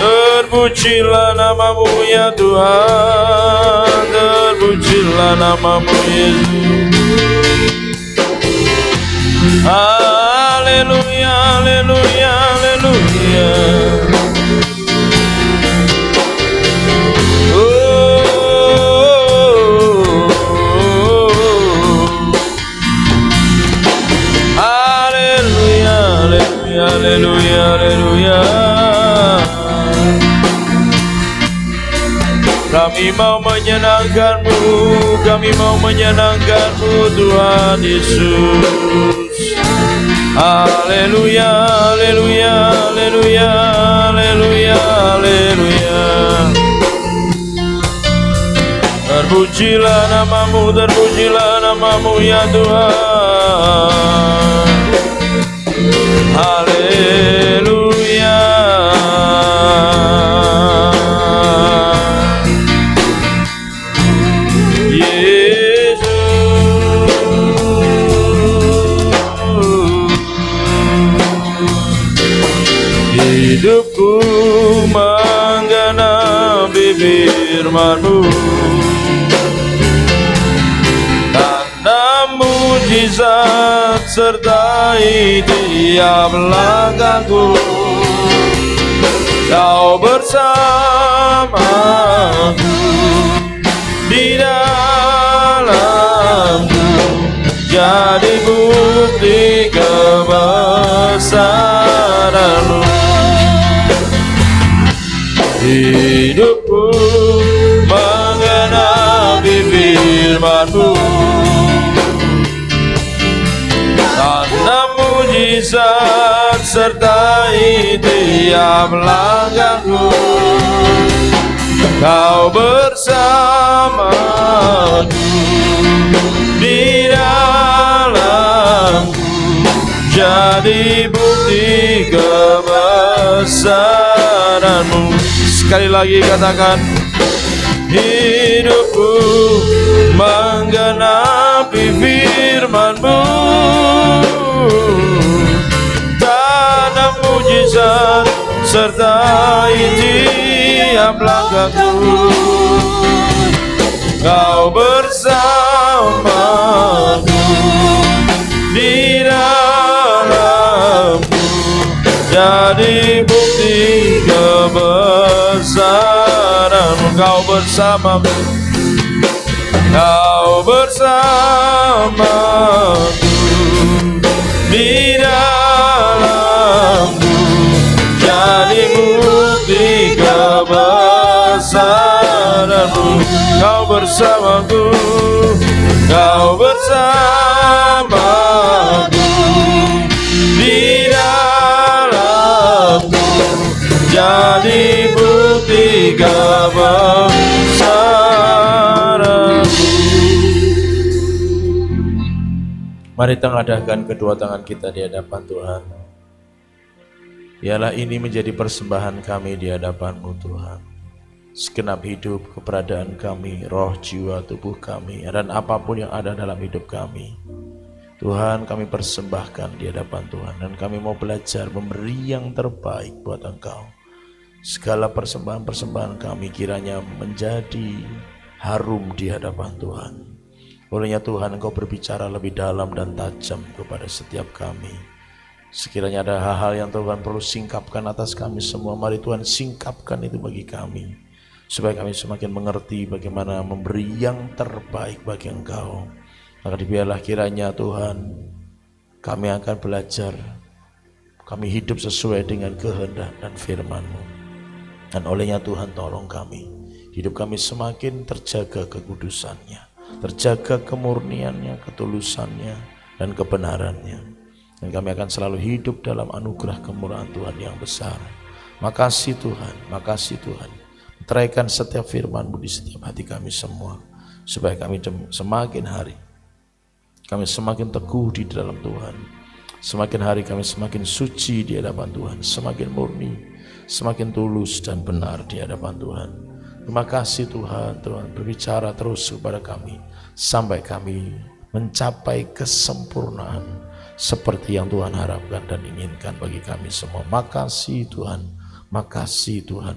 Terpujilah namamu ya Tuhan, terpujilah namamu Yesus. Haleluya, haleluya, haleluya. Haleluya, haleluya, haleluya, haleluya. Kami mau menyenangkanmu, kami mau menyenangkanmu Tuhan Yesus. Haleluya, haleluya, haleluya, haleluya, haleluya. Terpujilah namamu, terpujilah namamu ya Tuhan. Haleluya. Hidupku menggenapi firman-Mu, tanda mujizat sertai tiap langkahku. Kau bersamaku di dalamku, jadi bukti kebesaran-Mu. Hidupku menggenapi firman-Mu, tanda mujizat sertai tiap langkahku. Kau bersamaku di dalamku, jadi bukti kebesaran-Mu. Sekali lagi katakan, hidupku menggenapi firman-Mu, tanda mujizat sertai tiap langkahku. Kau bersamaku di dalamku, jadi bukti kebesaran-Mu. Kau bersamaku, Kau bersamaku di dalamku, jadi bukti kebesaran-Mu. Kau bersamaku, Kau bersamaku di dalamku, jadi bukti kebesaranmu. Mari tengadahkan kedua tangan kita di hadapan Tuhan. Biarlah ini menjadi persembahan kami di hadapan-Mu Tuhan. Segenap hidup, keberadaan kami, roh, jiwa, tubuh kami, dan apapun yang ada dalam hidup kami, Tuhan, kami persembahkan di hadapan Tuhan. Dan kami mau belajar memberi yang terbaik buat Engkau. Segala persembahan-persembahan kami kiranya menjadi harum di hadapan Tuhan. Olehnya Tuhan, Engkau berbicara lebih dalam dan tajam kepada setiap kami. Sekiranya ada hal-hal yang Tuhan perlu singkapkan atas kami semua, mari Tuhan singkapkan itu bagi kami, supaya kami semakin mengerti bagaimana memberi yang terbaik bagi Engkau. Maka biarlah kiranya Tuhan, kami akan belajar, kami hidup sesuai dengan kehendak dan firman-Mu. Dan olehnya Tuhan, tolong kami, hidup kami semakin terjaga kekudusannya, terjaga kemurniannya, ketulusannya, dan kebenarannya. Dan kami akan selalu hidup dalam anugerah kemurahan Tuhan yang besar. Makasih Tuhan, makasih Tuhan. Teraikan setiap firman-Mu di setiap hati kami semua, supaya kami semakin hari kami semakin teguh di dalam Tuhan. Semakin hari kami semakin suci di hadapan Tuhan, semakin murni, semakin tulus dan benar di hadapan Tuhan. Terima kasih Tuhan, Tuhan berbicara terus kepada kami sampai kami mencapai kesempurnaan seperti yang Tuhan harapkan dan inginkan bagi kami semua. Makasih Tuhan, makasih Tuhan,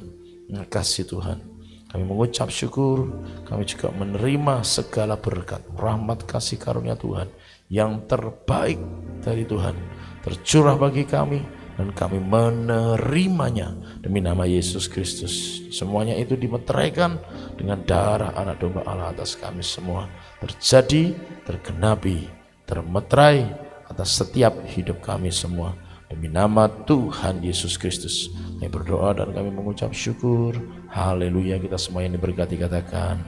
makasih Tuhan. Kami mengucap syukur, kami juga menerima segala berkat, rahmat, kasih karunia Tuhan yang terbaik dari Tuhan tercurah bagi kami, dan kami menerimanya demi nama Yesus Kristus. Semuanya itu dimeteraikan dengan darah anak domba Allah atas kami semua. Terjadi, tergenapi, termeterai atas setiap hidup kami semua. Demi nama Tuhan Yesus Kristus, kami berdoa dan kami mengucap syukur. Haleluya, kita semua yang diberkati katakan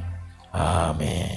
amin.